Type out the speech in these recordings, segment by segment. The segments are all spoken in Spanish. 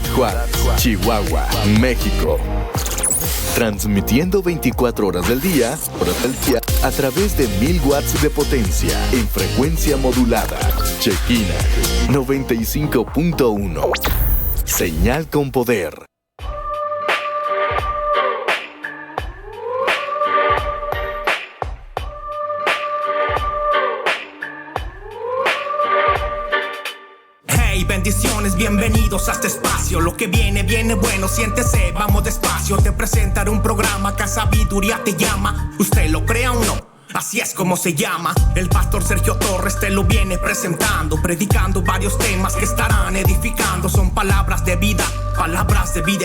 Juárez, Chihuahua, México. Transmitiendo 24 horas del día a través de 1000 watts de potencia en frecuencia modulada. Chequina 95.1. Señal con poder. Bendiciones, bienvenidos a este espacio. Lo que viene, viene bueno, siéntese, vamos despacio. Te presentaré un programa que a sabiduría te llama. Usted lo crea o no, así es como se llama. El pastor Sergio Torres te lo viene presentando, predicando varios temas que estarán edificando. Son palabras de vida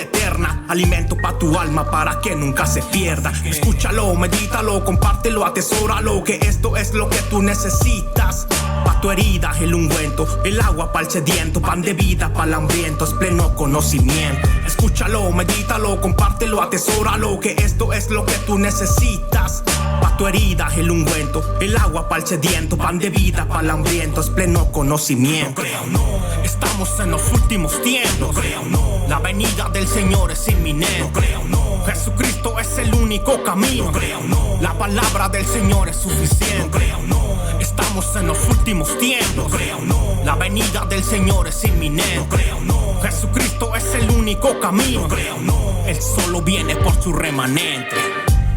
eterna, alimento para tu alma para que nunca se pierda. Escúchalo, medítalo, compártelo, atesóralo, que esto es lo que tú necesitas. Pa' tu herida el ungüento, el agua pa'l sediento, pan de vida pa'l hambriento, es pleno conocimiento. Escúchalo, medítalo, compártelo, atesóralo, que esto es lo que tú necesitas. Pa' tu herida el ungüento, el agua pa'l sediento, pan de vida pa'l hambriento, es pleno conocimiento. No crea o no, estamos en los últimos tiempos. No crea o no, la venida del Señor es inminente. No crea o no, Jesucristo es el único camino. No crea o no, la palabra del Señor es suficiente. No crea o no, estamos en los últimos tiempos. No crea o no, la venida del Señor es inminente. No crea o no, Jesucristo es el único camino. No crea o no, Él solo viene por su remanente.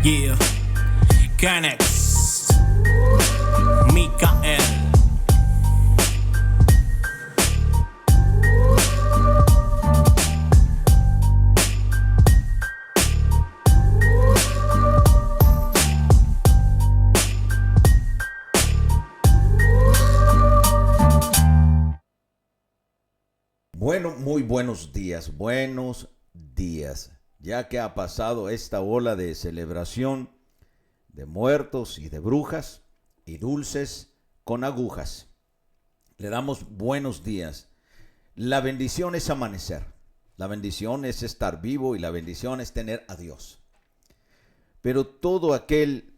Yeah, Canex, Micael. Bueno, muy buenos días, ya que ha pasado esta ola de celebración de muertos y de brujas y dulces con agujas. Le damos buenos días. La bendición es amanecer, la bendición es estar vivo y la bendición es tener a Dios. Pero todo aquel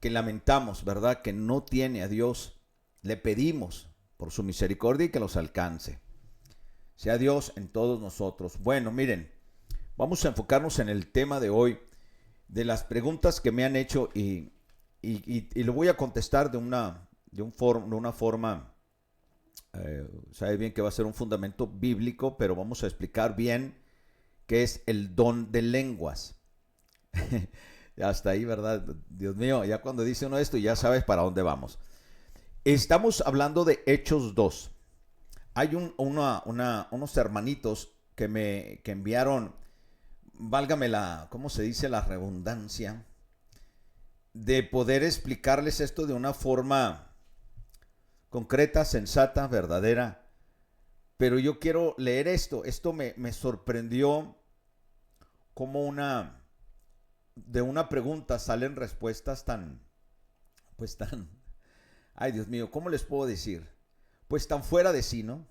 que lamentamos, ¿verdad?, que no tiene a Dios, le pedimos por su misericordia y que los alcance. Sea Dios en todos nosotros. Bueno, miren, vamos a enfocarnos en el tema de hoy, de las preguntas que me han hecho y lo voy a contestar de una forma, sabe bien que va a ser un fundamento bíblico, pero vamos a explicar bien qué es el don de lenguas. Hasta ahí, ¿verdad? Dios mío, ya cuando dice uno esto ya sabes para dónde vamos. Estamos hablando de Hechos 2. Hay unos hermanitos que enviaron, válgame ¿cómo se dice? La redundancia, de poder explicarles esto de una forma concreta, sensata, verdadera. Pero yo quiero leer esto. Esto me sorprendió como de una pregunta salen respuestas tan, ay Dios mío, ¿cómo les puedo decir? Pues tan fuera de sí, ¿no?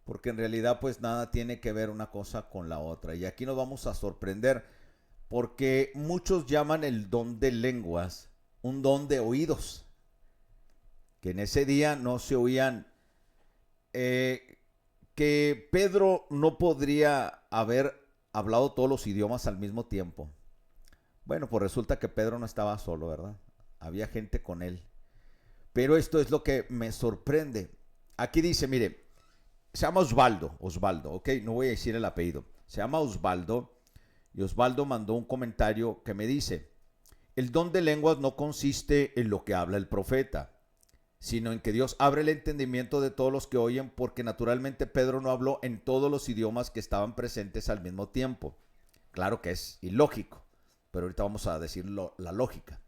Porque en realidad pues nada tiene que ver una cosa con la otra. Y aquí nos vamos a sorprender porque muchos llaman el don de lenguas un don de oídos. Que en ese día no se oían, que Pedro no podría haber hablado todos los idiomas al mismo tiempo. Bueno, pues resulta que Pedro no estaba solo, ¿verdad? Había gente con él. Pero esto es lo que me sorprende. Aquí dice, mire, se llama Osvaldo, ok, no voy a decir el apellido. Se llama Osvaldo y Osvaldo mandó un comentario que me dice, el don de lenguas no consiste en lo que habla el profeta, sino en que Dios abre el entendimiento de todos los que oyen, porque naturalmente Pedro no habló en todos los idiomas que estaban presentes al mismo tiempo. Claro que es ilógico, pero ahorita vamos a decir la lógica.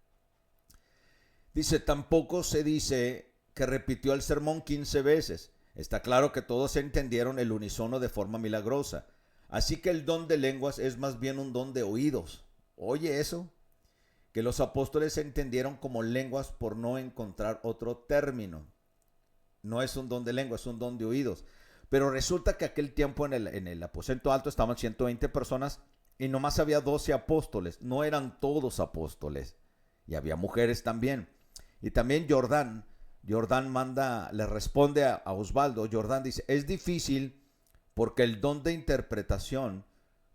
Dice, tampoco se dice que repitió el sermón 15 veces. Está claro que todos entendieron el unísono de forma milagrosa. Así que el don de lenguas es más bien un don de oídos. Oye eso, que los apóstoles entendieron como lenguas por no encontrar otro término. No es un don de lengua, es un don de oídos. Pero resulta que aquel tiempo en el aposento alto estaban 120 personas y nomás había 12 apóstoles. No eran todos apóstoles. Y había mujeres también. Y también Jordán le responde a Osvaldo. Jordán dice, es difícil porque el don de interpretación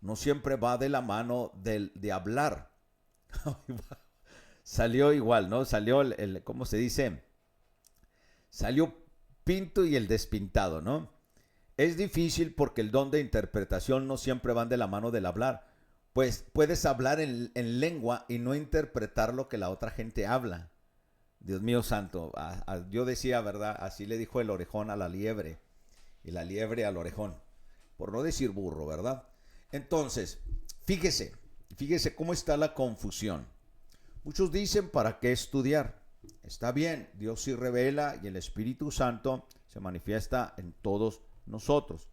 no siempre va de la mano de hablar. Salió igual, ¿no? Salió ¿cómo se dice? Salió pinto y el despintado, ¿no? Es difícil porque el don de interpretación no siempre van de la mano del hablar. Pues puedes hablar en lengua y no interpretar lo que la otra gente habla. Dios mío santo, yo decía, ¿verdad? Así le dijo el orejón a la liebre y la liebre al orejón, por no decir burro, ¿verdad? Entonces, fíjese cómo está la confusión. Muchos dicen, ¿para qué estudiar? Está bien, Dios sí revela y el Espíritu Santo se manifiesta en todos nosotros.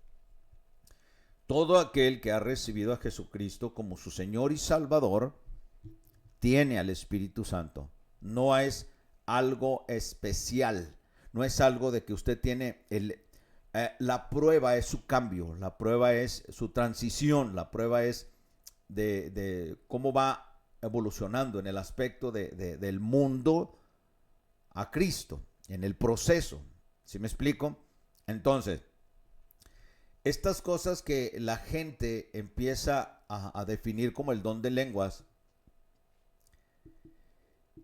Todo aquel que ha recibido a Jesucristo como su Señor y Salvador tiene al Espíritu Santo. No es algo especial, no es algo de que usted tiene la prueba es su cambio, la prueba es su transición, la prueba es de cómo va evolucionando en el aspecto del mundo a Cristo, en el proceso. ¿Sí me explico? Entonces, estas cosas que la gente empieza a definir como el don de lenguas,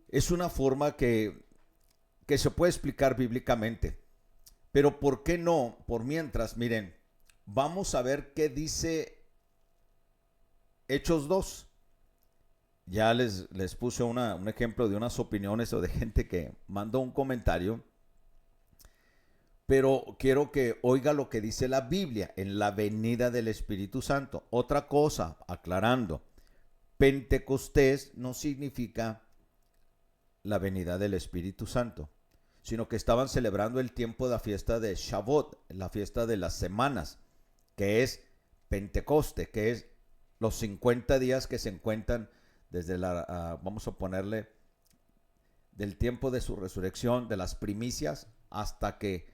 es una forma que se puede explicar bíblicamente. Pero ¿por qué no? Por mientras, miren, vamos a ver qué dice Hechos 2. Ya les puse un ejemplo de unas opiniones o de gente que mandó un comentario. Pero quiero que oiga lo que dice la Biblia en la venida del Espíritu Santo. Otra cosa, aclarando, Pentecostés no significa la venida del Espíritu Santo, sino que estaban celebrando el tiempo de la fiesta de Shavuot, la fiesta de las semanas, que es Pentecoste, que es los 50 días que se encuentran desde vamos a ponerle, del tiempo de su resurrección, de las primicias, hasta que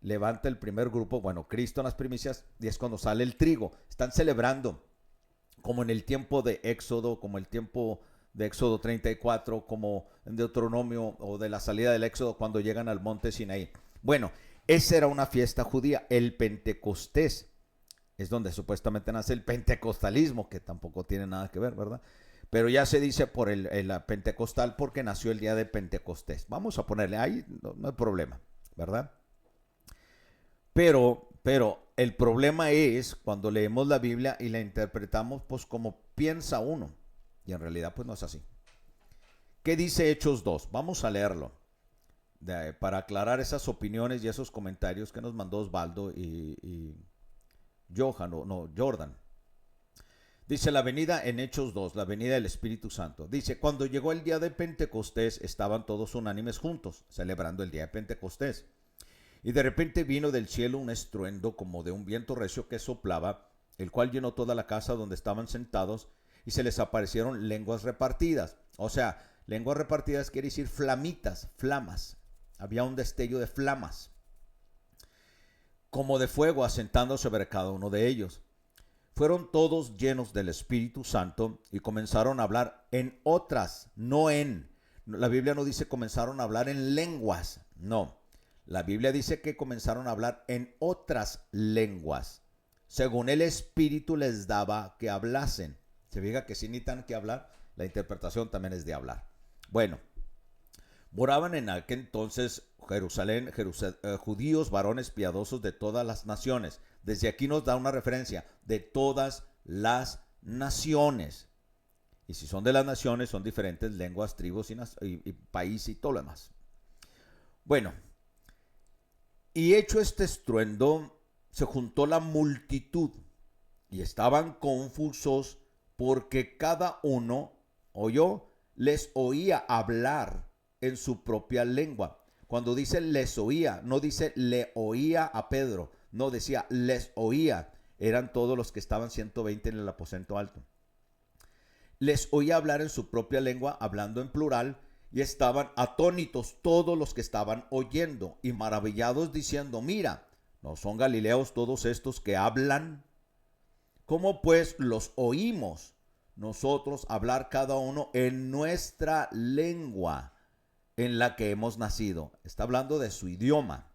levanta el primer grupo, bueno, Cristo en las primicias, y es cuando sale el trigo. Están celebrando como en el tiempo de Éxodo, como el tiempo de Éxodo 34, como en Deuteronomio, o de la salida del Éxodo cuando llegan al monte Sinaí. Bueno, esa era una fiesta judía. El Pentecostés es donde supuestamente nace el pentecostalismo, que tampoco tiene nada que ver, ¿verdad? Pero ya se dice por el pentecostal porque nació el día de Pentecostés. Vamos a ponerle ahí, no hay problema, ¿verdad? Pero el problema es cuando leemos la Biblia y la interpretamos pues como piensa uno. Y en realidad pues no es así. ¿Qué dice Hechos 2? Vamos a leerlo. Para aclarar esas opiniones y esos comentarios que nos mandó Osvaldo y Jordan. Dice la venida en Hechos 2, la venida del Espíritu Santo. Dice, cuando llegó el día de Pentecostés, estaban todos unánimes juntos, celebrando el día de Pentecostés. Y de repente vino del cielo un estruendo como de un viento recio que soplaba, el cual llenó toda la casa donde estaban sentados, y se les aparecieron lenguas repartidas. O sea, lenguas repartidas quiere decir flamitas, flamas. Había un destello de flamas, como de fuego asentando sobre cada uno de ellos. Fueron todos llenos del Espíritu Santo y comenzaron a hablar en otras, la Biblia no dice comenzaron a hablar en lenguas, no. La Biblia dice que comenzaron a hablar en otras lenguas, según el Espíritu les daba que hablasen. Se fija que si necesitan que hablar, la interpretación también es de hablar. Bueno, moraban en aquel entonces Jerusalén, judíos, varones piadosos de todas las naciones. Desde aquí nos da una referencia de todas las naciones. Y si son de las naciones, son diferentes lenguas, tribus y país y todo lo demás. Bueno, y hecho este estruendo, se juntó la multitud y estaban confusos porque cada uno les oía hablar en su propia lengua. Cuando dice les oía, no dice le oía a Pedro, no decía les oía. Eran todos los que estaban 120 en el aposento alto. Les oía hablar en su propia lengua, hablando en plural, y estaban atónitos todos los que estaban oyendo y maravillados diciendo, mira, ¿no son galileos todos estos que hablan? ¿Cómo pues los oímos nosotros hablar cada uno en nuestra lengua en la que hemos nacido? Está hablando de su idioma.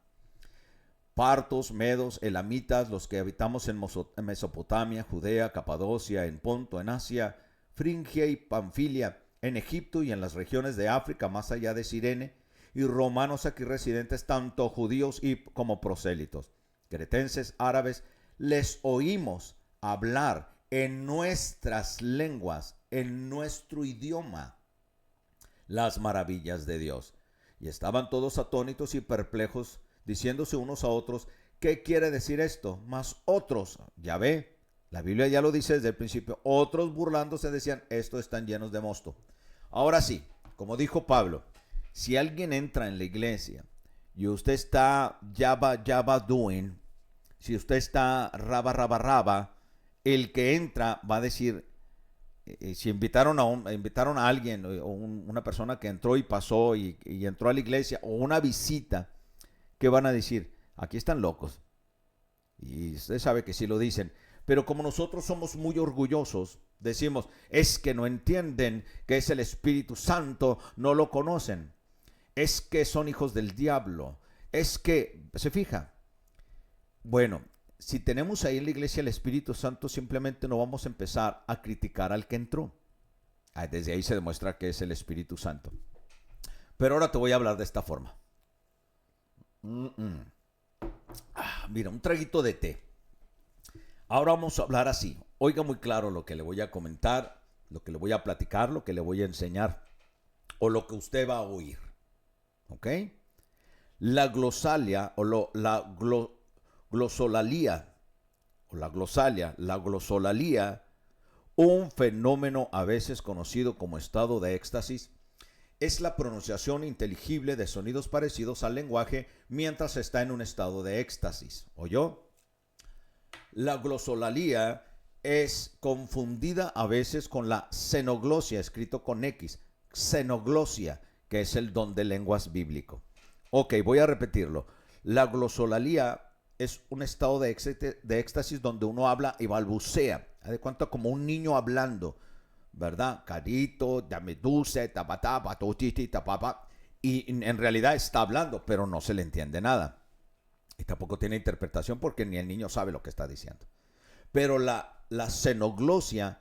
partos, medos, elamitas, los que habitamos en Mesopotamia, Judea, Capadocia, en Ponto, en Asia, Frigia y Panfilia, en Egipto y en las regiones de África, más allá de Cirene, y romanos aquí residentes, tanto judíos como prosélitos, cretenses, árabes, les oímos hablar en nuestras lenguas, en nuestro idioma, las maravillas de Dios. Y estaban todos atónitos y perplejos, diciéndose unos a otros, ¿qué quiere decir esto? Mas otros, ya ve, la Biblia ya lo dice desde el principio, otros burlándose decían, estos están llenos de mosto. Ahora sí, como dijo Pablo, si alguien entra en la iglesia y usted está Java doing, si usted está raba, el que entra va a decir, si invitaron a alguien, o una persona que entró y pasó y entró a la iglesia, o una visita, ¿qué van a decir? Aquí están locos. Y usted sabe que sí lo dicen. Pero como nosotros somos muy orgullosos, decimos, es que no entienden que es el Espíritu Santo, no lo conocen. Es que son hijos del diablo. Es que, ¿se fija? Bueno, si tenemos ahí en la iglesia el Espíritu Santo, simplemente no vamos a empezar a criticar al que entró. Desde ahí se demuestra que es el Espíritu Santo. Pero ahora te voy a hablar de esta forma. Mira, un traguito de té. Ahora vamos a hablar así. Oiga muy claro lo que le voy a comentar, lo que le voy a platicar, lo que le voy a enseñar, o lo que usted va a oír. ¿Ok? La glosalia o glosolalia, un fenómeno a veces conocido como estado de éxtasis, es la pronunciación inteligible de sonidos parecidos al lenguaje mientras está en un estado de éxtasis. ¿Oyó? La glosolalia es confundida a veces con la xenoglosia, escrito con X, xenoglosia, que es el don de lenguas bíblico. Ok, voy a repetirlo. La glosolalia es un estado de éxtasis donde uno habla y balbucea. Haz de cuenta como un niño hablando, ¿verdad? Carito, dame dulce, tapatá, patutiti, tapapa. Y en realidad está hablando, pero no se le entiende nada. Y tampoco tiene interpretación porque ni el niño sabe lo que está diciendo. Pero la xenoglosia,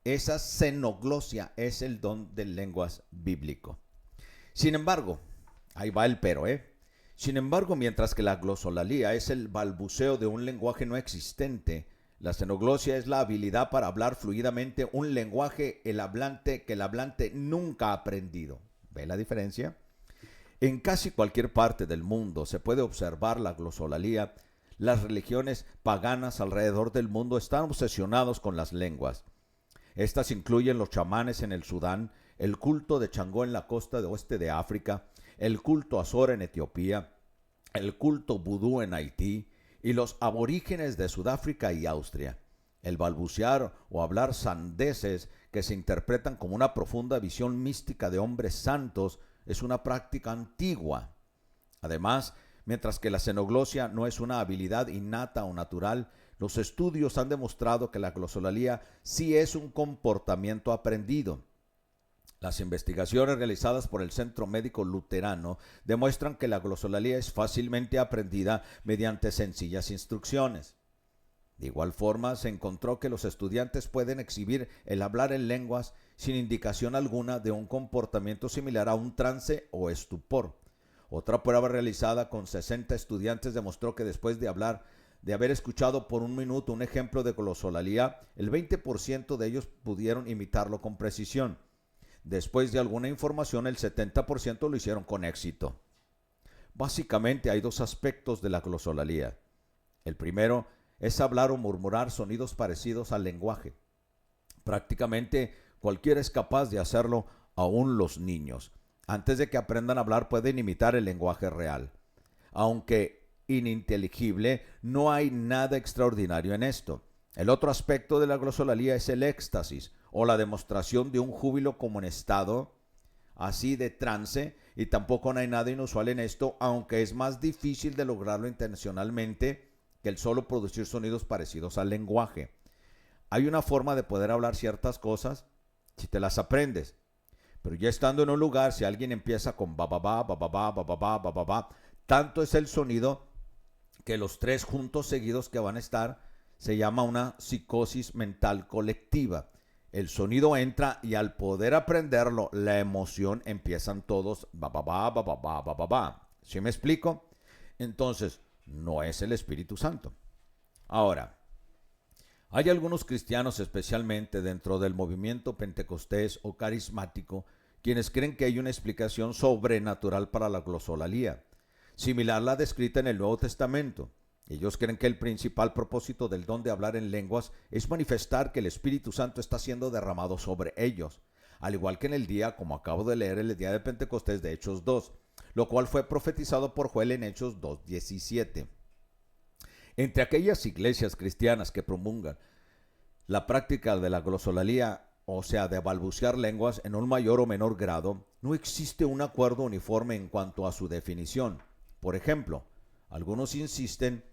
esa xenoglosia es el don de lenguas bíblico. Sin embargo, ahí va el pero, Sin embargo, mientras que la glosolalia es el balbuceo de un lenguaje no existente, la xenoglosia es la habilidad para hablar fluidamente un lenguaje que el hablante nunca ha aprendido. ¿Ve la diferencia? En casi cualquier parte del mundo se puede observar la glosolalia. Las religiones paganas alrededor del mundo están obsesionados con las lenguas. Estas incluyen los chamanes en el Sudán, el culto de Changó en la costa oeste de África, el culto Azor en Etiopía, el culto vudú en Haití y los aborígenes de Sudáfrica y Austria. El balbucear o hablar sandeces que se interpretan como una profunda visión mística de hombres santos es una práctica antigua. Además, mientras que la xenoglosia no es una habilidad innata o natural, los estudios han demostrado que la glosolalia sí es un comportamiento aprendido. Las investigaciones realizadas por el Centro Médico Luterano demuestran que la glosolalia es fácilmente aprendida mediante sencillas instrucciones. De igual forma, se encontró que los estudiantes pueden exhibir el hablar en lenguas sin indicación alguna de un comportamiento similar a un trance o estupor. Otra prueba realizada con 60 estudiantes demostró que después de haber escuchado por un minuto un ejemplo de glosolalia, el 20% de ellos pudieron imitarlo con precisión. Después de alguna información, el 70% lo hicieron con éxito. Básicamente hay dos aspectos de la glosolalia. El primero es hablar o murmurar sonidos parecidos al lenguaje. Prácticamente cualquiera es capaz de hacerlo, aún los niños. Antes de que aprendan a hablar pueden imitar el lenguaje real. Aunque ininteligible, no hay nada extraordinario en esto. El otro aspecto de la glosolalia es el éxtasis, o la demostración de un júbilo como en estado así de trance, y tampoco no hay nada inusual en esto, aunque es más difícil de lograrlo intencionalmente que el solo producir sonidos parecidos al lenguaje. Hay una forma de poder hablar ciertas cosas si te las aprendes, pero ya estando en un lugar, si alguien empieza con ba ba ba ba ba ba ba ba ba ba ba, tanto es el sonido que los tres juntos seguidos que van a estar se llama una psicosis mental colectiva. El sonido entra y al poder aprenderlo, la emoción empiezan todos ba ba ba ba ba ba ba ba ba. ¿Sí me explico? Entonces, no es el Espíritu Santo. Ahora, hay algunos cristianos, especialmente dentro del movimiento pentecostés o carismático, quienes creen que hay una explicación sobrenatural para la glosolalía, similar a la descrita en el Nuevo Testamento. Ellos creen que el principal propósito del don de hablar en lenguas es manifestar que el Espíritu Santo está siendo derramado sobre ellos, al igual que en el día, como acabo de leer, el día de Pentecostés de Hechos 2, lo cual fue profetizado por Joel en Hechos 2:17. Entre aquellas iglesias cristianas que promulgan la práctica de la glosolalía, o sea, de balbucear lenguas en un mayor o menor grado, no existe un acuerdo uniforme en cuanto a su definición. Por ejemplo, algunos insisten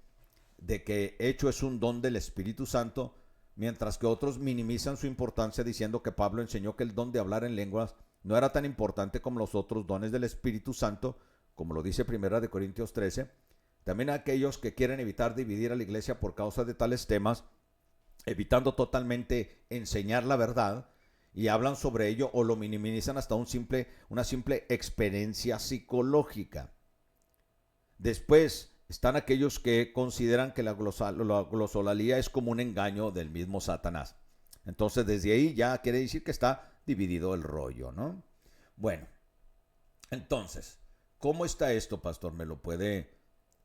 de que hecho es un don del Espíritu Santo, mientras que otros minimizan su importancia diciendo que Pablo enseñó que el don de hablar en lenguas no era tan importante como los otros dones del Espíritu Santo, como lo dice 1 Corintios 13. También aquellos que quieren evitar dividir a la iglesia por causa de tales temas, evitando totalmente enseñar la verdad, y hablan sobre ello o lo minimizan hasta una simple experiencia psicológica. Después están aquellos que consideran que la glosolalía es como un engaño del mismo Satanás. Entonces desde ahí ya quiere decir que está dividido el rollo, ¿no? Bueno, entonces, ¿cómo está esto, pastor? ¿Me lo puede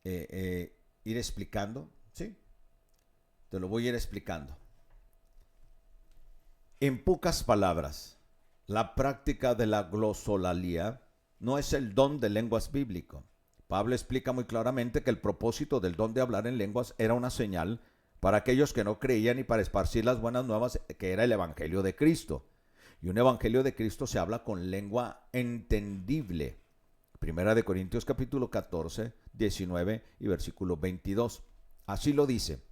ir explicando? ¿Sí? Te lo voy a ir explicando. En pocas palabras, la práctica de la glosolalía no es el don de lenguas bíblico. Pablo explica muy claramente que el propósito del don de hablar en lenguas era una señal para aquellos que no creían y para esparcir las buenas nuevas, que era el evangelio de Cristo. Y un evangelio de Cristo se habla con lengua entendible. 1 Corintios capítulo 14, 19 y versículo 22. Así lo dice.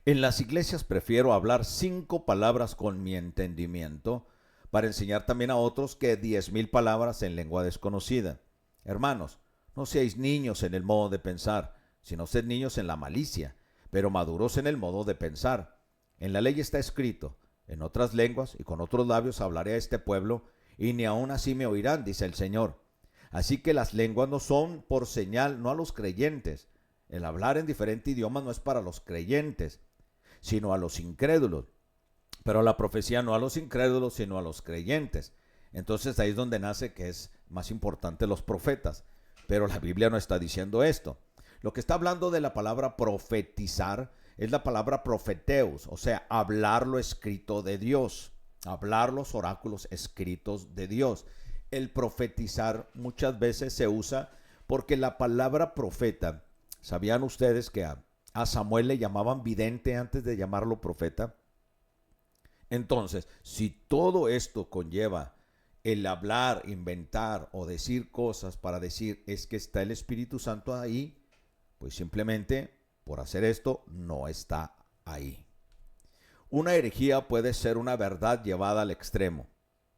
En las iglesias prefiero hablar 5 palabras con mi entendimiento para enseñar también a otros que 10,000 palabras en lengua desconocida. Hermanos, no seáis niños en el modo de pensar, sino sed niños en la malicia, pero maduros en el modo de pensar. En la ley está escrito, en otras lenguas y con otros labios hablaré a este pueblo, y ni aun así me oirán, dice el Señor. Así que las lenguas no son por señal, no a los creyentes. El hablar en diferente idioma no es para los creyentes, sino a los incrédulos. Pero la profecía no a los incrédulos, sino a los creyentes. Entonces ahí es donde nace que es más importante los profetas. Pero la Biblia no está diciendo esto. Lo que está hablando de la palabra profetizar es la palabra profeteus, o sea, hablar lo escrito de Dios, hablar los oráculos escritos de Dios. El profetizar muchas veces se usa porque la palabra profeta, ¿sabían ustedes que a Samuel le llamaban vidente antes de llamarlo profeta? Entonces, si todo esto conlleva el hablar, inventar o decir cosas para decir es que está el Espíritu Santo ahí, pues simplemente por hacer esto no está ahí. Una herejía puede ser una verdad llevada al extremo,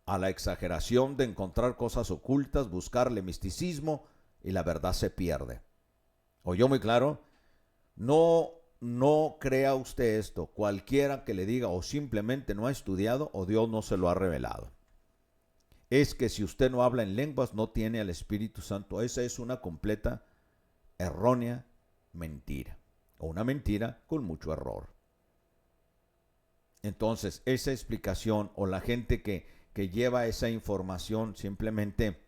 a la exageración de encontrar cosas ocultas, buscarle misticismo y la verdad se pierde. ¿Oyó muy claro? No crea usted esto, cualquiera que le diga o simplemente no ha estudiado o Dios no se lo ha revelado. Es que si usted no habla en lenguas no tiene al Espíritu Santo. Esa es una completa, errónea mentira. O una mentira con mucho error. Entonces, esa explicación o la gente que lleva esa información simplemente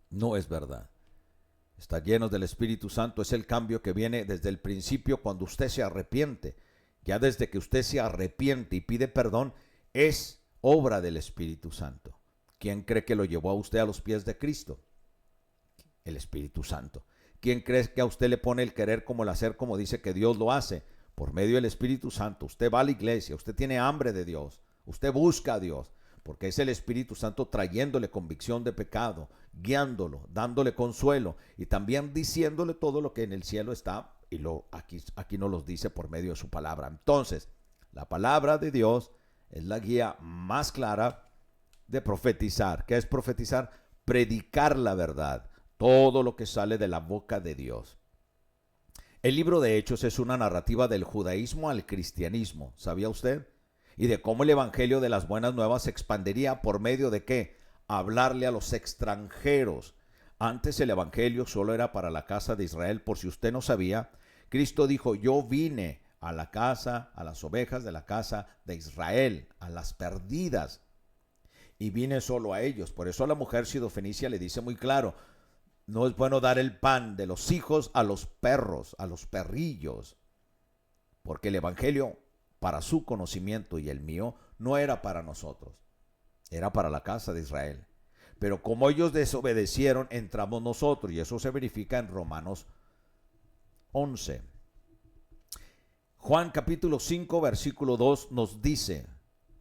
no es verdad. Estar llenos del Espíritu Santo es el cambio que viene desde el principio cuando usted se arrepiente. Ya desde que usted se arrepiente y pide perdón, es obra del Espíritu Santo. ¿Quién cree que lo llevó a usted a los pies de Cristo? El Espíritu Santo. ¿Quién cree que a usted le pone el querer como el hacer, como dice que Dios lo hace? Por medio del Espíritu Santo. Usted va a la iglesia, usted tiene hambre de Dios, usted busca a Dios, porque es el Espíritu Santo trayéndole convicción de pecado, guiándolo, dándole consuelo y también diciéndole todo lo que en el cielo está, y aquí nos los dice por medio de su palabra. Entonces, la palabra de Dios es la guía más clara de profetizar. ¿Qué es profetizar? Predicar la verdad, todo lo que sale de la boca de Dios. El libro de Hechos es una narrativa del judaísmo al cristianismo, ¿sabía usted? Y de cómo el evangelio de las buenas nuevas se expandería por medio de ¿qué? Hablarle a los extranjeros. Antes el evangelio solo era para la casa de Israel. Por si usted no sabía, Cristo dijo, yo vine a la casa, a las ovejas de la casa de Israel, a las perdidas. Y vine solo a ellos. Por eso a la mujer sidofenicia le dice muy claro, no es bueno dar el pan de los hijos a los perros, a los perrillos. Porque el evangelio, para su conocimiento y el mío, no era para nosotros. Era para la casa de Israel. Pero como ellos desobedecieron, entramos nosotros. Y eso se verifica en Romanos 11. Juan capítulo 5, versículo 2 nos dice,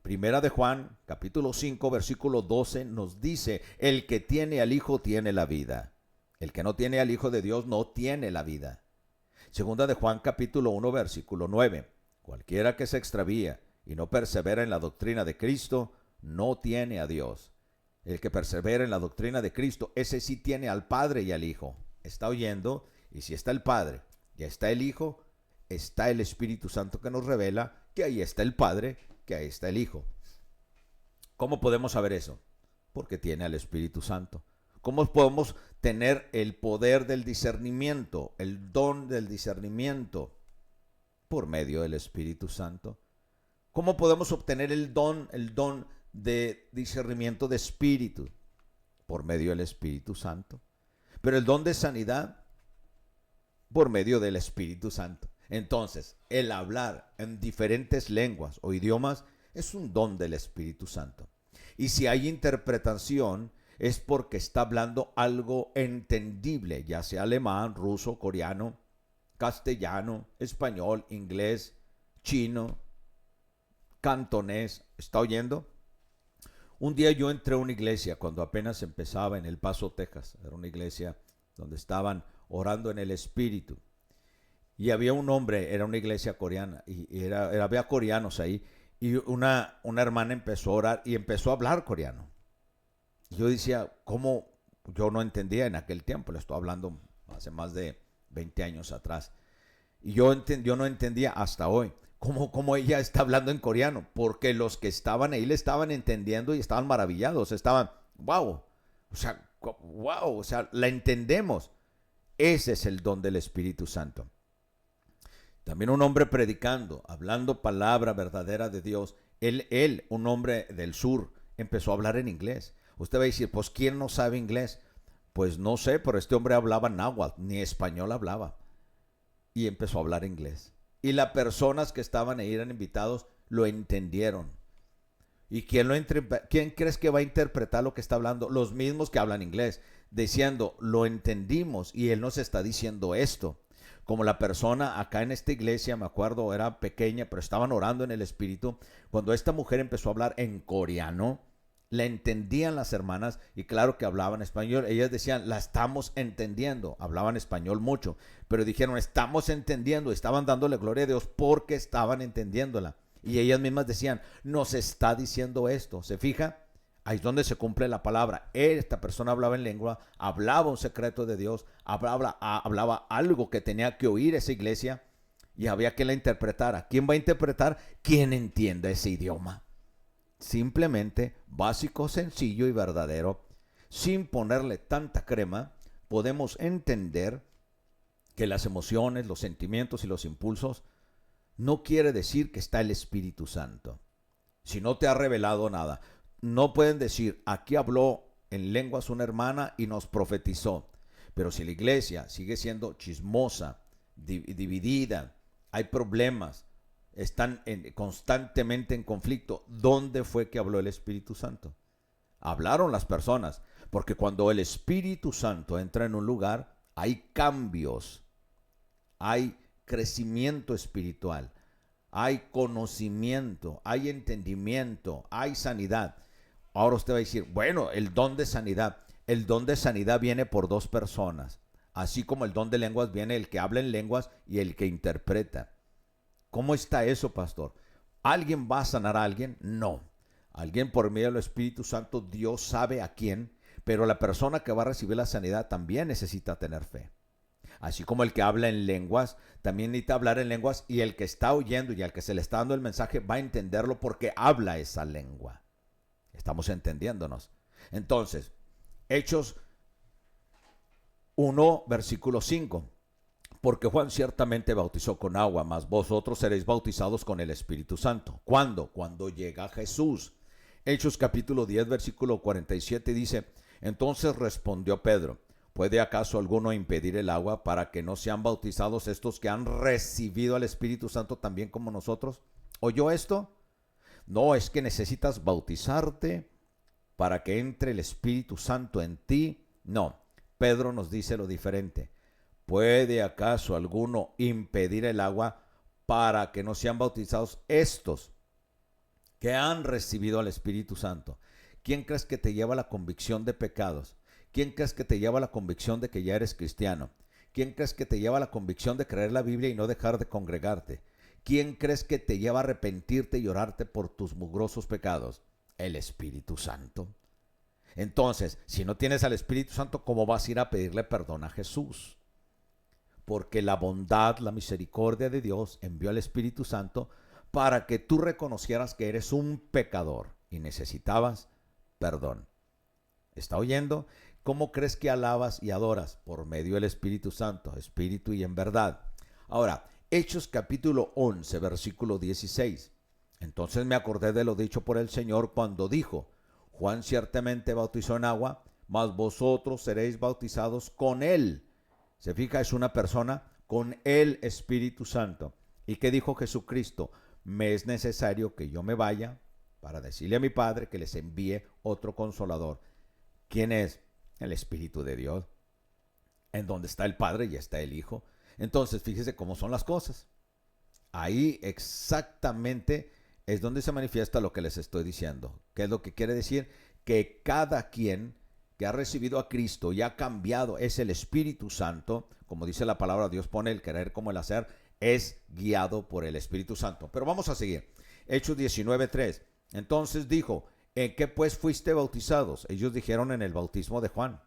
Primera de Juan, capítulo 5, versículo 12 nos dice, el que tiene al Hijo tiene la vida. El que no tiene al Hijo de Dios no tiene la vida. Segunda de Juan, capítulo 1, versículo 9. Cualquiera que se extravía y no persevera en la doctrina de Cristo, no tiene a Dios. El que persevera en la doctrina de Cristo, ese sí tiene al Padre y al Hijo. ¿Está oyendo? Y si está el Padre y está el Hijo, está el Espíritu Santo que nos revela que ahí está el Padre, que ahí está el Hijo. ¿Cómo podemos saber eso? Porque tiene al Espíritu Santo. ¿Cómo podemos tener el poder del discernimiento, el don del discernimiento? Por medio del Espíritu Santo. ¿Cómo podemos obtener el don de discernimiento de espíritu? Por medio del Espíritu Santo. Pero el don de sanidad, por medio del Espíritu Santo. Entonces, el hablar en diferentes lenguas o idiomas es un don del Espíritu Santo. Y si hay interpretación, es porque está hablando algo entendible, ya sea alemán, ruso, coreano, castellano, español, inglés, chino, cantonés. ¿Está oyendo? Un día yo entré a una iglesia cuando apenas empezaba en El Paso, Texas. Era una iglesia donde estaban orando en el Espíritu. Y había un hombre, era una iglesia coreana, y había coreanos ahí. Y una hermana empezó a orar y empezó a hablar coreano. Yo decía, ¿cómo? Yo no entendía en aquel tiempo, le estoy hablando hace más de 20 años atrás. Y yo no entendía hasta hoy cómo ella está hablando en coreano, porque los que estaban ahí le estaban entendiendo y estaban maravillados, estaban, wow, o sea, la entendemos. Ese es el don del Espíritu Santo. También un hombre predicando, hablando palabra verdadera de Dios. Él, un hombre del sur, empezó a hablar en inglés. Usted va a decir, pues ¿quién no sabe inglés? Pues no sé, pero este hombre hablaba náhuatl, ni español hablaba. Y empezó a hablar inglés. Y las personas que estaban ahí, eran invitados, lo entendieron. ¿Y quién crees que va a interpretar lo que está hablando? Los mismos que hablan inglés, diciendo, lo entendimos y él nos está diciendo esto. Como la persona acá en esta iglesia, me acuerdo, era pequeña, pero estaban orando en el Espíritu. Cuando esta mujer empezó a hablar en coreano, la entendían las hermanas y claro que hablaban español. Ellas decían, la estamos entendiendo. Hablaban español mucho, pero dijeron, estamos entendiendo. Estaban dándole gloria a Dios porque estaban entendiéndola. Y ellas mismas decían, nos está diciendo esto. ¿Se fija? Ahí es donde se cumple la palabra. Esta persona hablaba en lengua, hablaba un secreto de Dios, hablaba algo que tenía que oír esa iglesia y había que la interpretara. ¿Quién va a interpretar? ¿Quién entiende ese idioma? Simplemente básico, sencillo y verdadero, sin ponerle tanta crema, podemos entender que las emociones, los sentimientos y los impulsos no quiere decir que está el Espíritu Santo. Si no te ha revelado nada, no pueden decir, aquí habló en lenguas una hermana y nos profetizó. Pero si la iglesia sigue siendo chismosa, dividida, hay problemas, están constantemente en conflicto, ¿dónde fue que habló el Espíritu Santo? Hablaron las personas, porque cuando el Espíritu Santo entra en un lugar, hay cambios, hay crecimiento espiritual, hay conocimiento, hay entendimiento, hay sanidad. Ahora usted va a decir, bueno, el don de sanidad. El don de sanidad viene por dos personas. Así como el don de lenguas viene el que habla en lenguas y el que interpreta. ¿Cómo está eso, pastor? ¿Alguien va a sanar a alguien? No. Alguien por medio del Espíritu Santo, Dios sabe a quién, pero la persona que va a recibir la sanidad también necesita tener fe. Así como el que habla en lenguas, también necesita hablar en lenguas, y el que está oyendo y al que se le está dando el mensaje va a entenderlo porque habla esa lengua. Estamos entendiéndonos. Entonces, Hechos 1, versículo 5. Porque Juan ciertamente bautizó con agua, mas vosotros seréis bautizados con el Espíritu Santo. ¿Cuándo? Cuando llega Jesús. Hechos capítulo 10, versículo 47 dice: entonces respondió Pedro: ¿puede acaso alguno impedir el agua para que no sean bautizados estos que han recibido al Espíritu Santo también como nosotros? ¿Oyó esto? No, es que necesitas bautizarte para que entre el Espíritu Santo en ti. No, Pedro nos dice lo diferente. ¿Puede acaso alguno impedir el agua para que no sean bautizados estos que han recibido al Espíritu Santo? ¿Quién crees que te lleva a la convicción de pecados? ¿Quién crees que te lleva a la convicción de que ya eres cristiano? ¿Quién crees que te lleva a la convicción de creer la Biblia y no dejar de congregarte? ¿Quién crees que te lleva a arrepentirte y orarte por tus mugrosos pecados? El Espíritu Santo. Entonces, si no tienes al Espíritu Santo, ¿cómo vas a ir a pedirle perdón a Jesús? Porque la bondad, la misericordia de Dios envió al Espíritu Santo para que tú reconocieras que eres un pecador y necesitabas perdón. ¿Está oyendo? ¿Cómo crees que alabas y adoras? Por medio del Espíritu Santo, espíritu y en verdad. Ahora, Hechos capítulo 11, versículo 16. Entonces me acordé de lo dicho por el Señor cuando dijo: Juan ciertamente bautizó en agua, mas vosotros seréis bautizados con él. Se fija, es una persona con el Espíritu Santo. ¿Y qué dijo Jesucristo? Me es necesario que yo me vaya para decirle a mi Padre que les envíe otro consolador. ¿Quién es? El Espíritu de Dios. En donde está el Padre y está el Hijo. Entonces, fíjese cómo son las cosas. Ahí exactamente es donde se manifiesta lo que les estoy diciendo. ¿Qué es lo que quiere decir? Que cada quien que ha recibido a Cristo y ha cambiado es el Espíritu Santo. Como dice la palabra, Dios pone el querer como el hacer, es guiado por el Espíritu Santo. Pero vamos a seguir. Hechos 19:3. Entonces dijo: ¿en qué pues fuiste bautizados? Ellos dijeron: en el bautismo de Juan.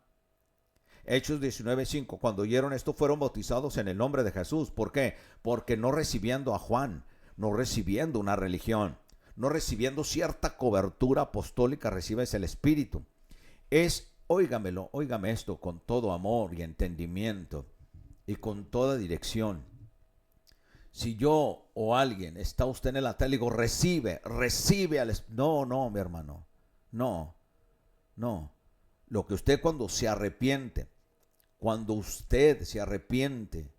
Hechos 19:5. Cuando oyeron esto, fueron bautizados en el nombre de Jesús. ¿Por qué? Porque no recibiendo a Juan, no recibiendo una religión, no recibiendo cierta cobertura apostólica, recibes el Espíritu. Óigame esto con todo amor y entendimiento y con toda dirección. Si yo o alguien está usted en la tele y digo: recibe al Espíritu. No, mi hermano. No. Lo que usted cuando usted se arrepiente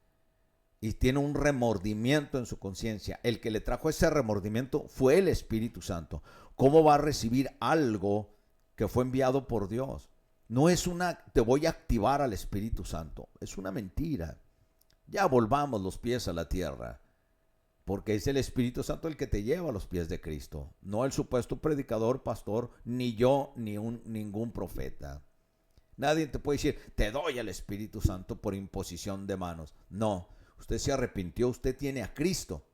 y tiene un remordimiento en su conciencia, el que le trajo ese remordimiento fue el Espíritu Santo. ¿Cómo va a recibir algo que fue enviado por Dios? No es te voy a activar al Espíritu Santo. Es una mentira. Ya volvamos los pies a la tierra. Porque es el Espíritu Santo el que te lleva a los pies de Cristo. No el supuesto predicador, pastor, ni yo, ni ningún profeta. Nadie te puede decir: te doy al Espíritu Santo por imposición de manos. No, usted se arrepintió, usted tiene a Cristo.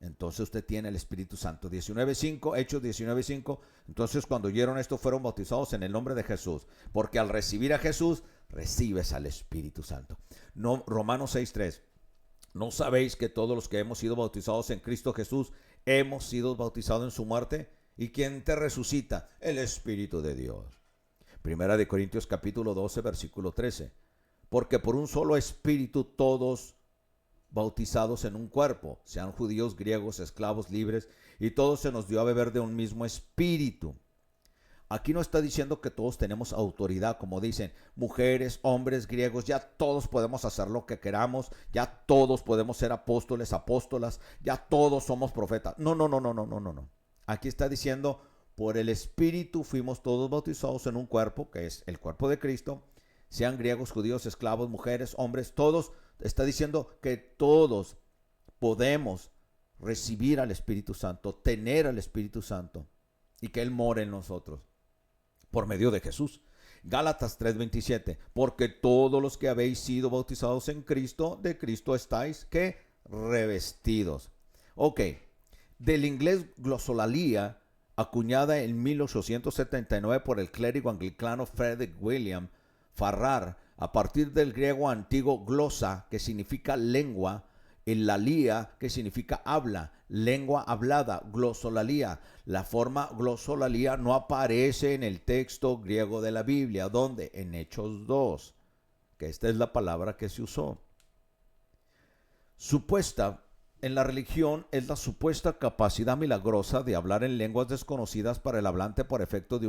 Entonces usted tiene el Espíritu Santo. 19:5, Hechos 19:5. Entonces cuando oyeron esto, fueron bautizados en el nombre de Jesús. Porque al recibir a Jesús, recibes al Espíritu Santo. No, Romanos 6:3. ¿No sabéis que todos los que hemos sido bautizados en Cristo Jesús hemos sido bautizados en su muerte? ¿Y quién te resucita? El Espíritu de Dios. Primera de Corintios capítulo 12, versículo 13. Porque por un solo Espíritu todos bautizados en un cuerpo, sean judíos, griegos, esclavos, libres, y todos se nos dio a beber de un mismo Espíritu. Aquí no está diciendo que todos tenemos autoridad, como dicen, mujeres, hombres, griegos, ya todos podemos hacer lo que queramos, ya todos podemos ser apóstoles, apóstolas, ya todos somos profetas. No. Aquí está diciendo: por el Espíritu fuimos todos bautizados en un cuerpo, que es el cuerpo de Cristo, sean griegos, judíos, esclavos, mujeres, hombres, todos. Está diciendo que todos podemos recibir al Espíritu Santo, tener al Espíritu Santo, y que Él more en nosotros por medio de Jesús. Gálatas 3:27. Porque todos los que habéis sido bautizados en Cristo, de Cristo estáis, ¿qué? Revestidos. Ok, del inglés glosolalia, acuñada en 1879 por el clérigo anglicano Frederick William Farrar, a partir del griego antiguo glosa, que significa lengua, el lalía, que significa habla, lengua hablada, glosolalía. La forma glosolalía no aparece en el texto griego de la Biblia. ¿Dónde? En Hechos 2, que esta es la palabra que se usó. Supuesta en la religión es la supuesta capacidad milagrosa de hablar en lenguas desconocidas para el hablante por efecto de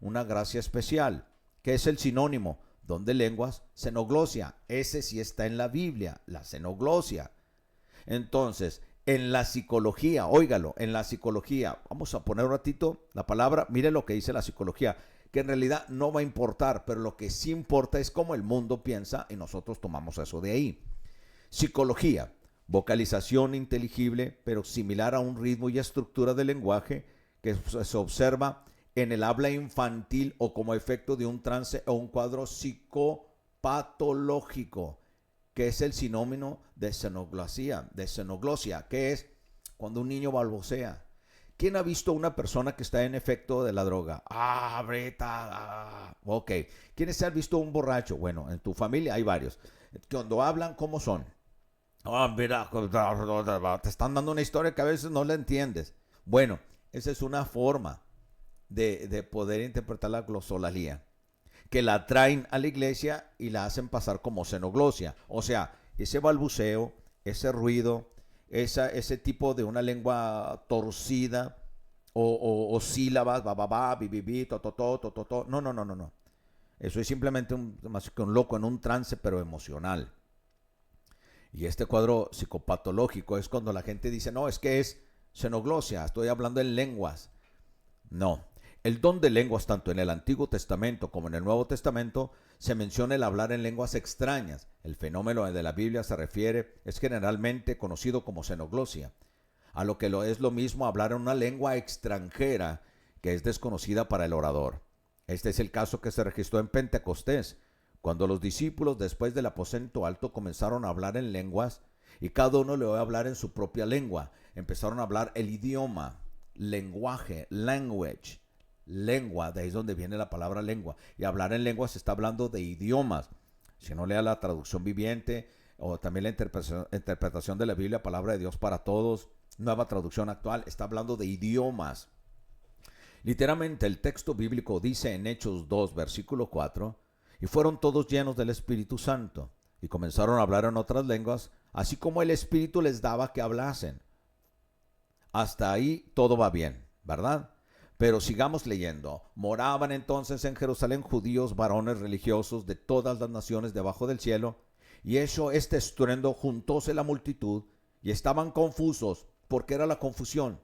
una gracia especial, que es el sinónimo, don de lenguas, xenoglosia. Ese sí está en la Biblia, la xenoglosia. Entonces, en la psicología, óigalo, en la psicología, vamos a poner un ratito la palabra, mire lo que dice la psicología, que en realidad no va a importar, pero lo que sí importa es cómo el mundo piensa y nosotros tomamos eso de ahí. Psicología, vocalización inteligible, pero similar a un ritmo y estructura del lenguaje que se observa en el habla infantil o como efecto de un trance o un cuadro psicopatológico, que es el sinónimo de xenoglosia, que es cuando un niño balbucea. ¿Quién ha visto a una persona que está en efecto de la droga? Ok. ¿Quiénes han visto a un borracho? Bueno, en tu familia hay varios. Cuando hablan, ¿cómo son? Mira, te están dando una historia que a veces no la entiendes. Bueno, esa es una forma de poder interpretar la glosolalía, que la traen a la iglesia y la hacen pasar como xenoglosia. O sea, ese balbuceo, ese ruido, ese tipo de una lengua torcida o sílabas, bi, bi, bi, to, to, to, to, to, to. No. Eso es simplemente más que un loco en un trance, pero emocional. Y este cuadro psicopatológico es cuando la gente dice, no, es que es xenoglosia, estoy hablando en lenguas. No. El don de lenguas, tanto en el Antiguo Testamento como en el Nuevo Testamento, se menciona el hablar en lenguas extrañas. El fenómeno de la Biblia se refiere, es generalmente conocido como xenoglosia, a lo que es lo mismo hablar en una lengua extranjera que es desconocida para el orador. Este es el caso que se registró en Pentecostés, cuando los discípulos después del aposento alto comenzaron a hablar en lenguas y cada uno le oyó hablar en su propia lengua. Empezaron a hablar el idioma, lenguaje, language. Lengua, de ahí es donde viene la palabra lengua. Y hablar en lengua se está hablando de idiomas. Si no lea la traducción viviente o también la interpretación de la Biblia, palabra de Dios para todos, nueva traducción actual, está hablando de idiomas. Literalmente el texto bíblico dice en Hechos 2, versículo 4, y fueron todos llenos del Espíritu Santo y comenzaron a hablar en otras lenguas, así como el Espíritu les daba que hablasen. Hasta ahí todo va bien, ¿verdad? Pero sigamos leyendo. Moraban entonces en Jerusalén judíos, varones religiosos de todas las naciones debajo del cielo. Y hecho este estruendo, juntóse la multitud y estaban confusos. ¿Por qué era la confusión?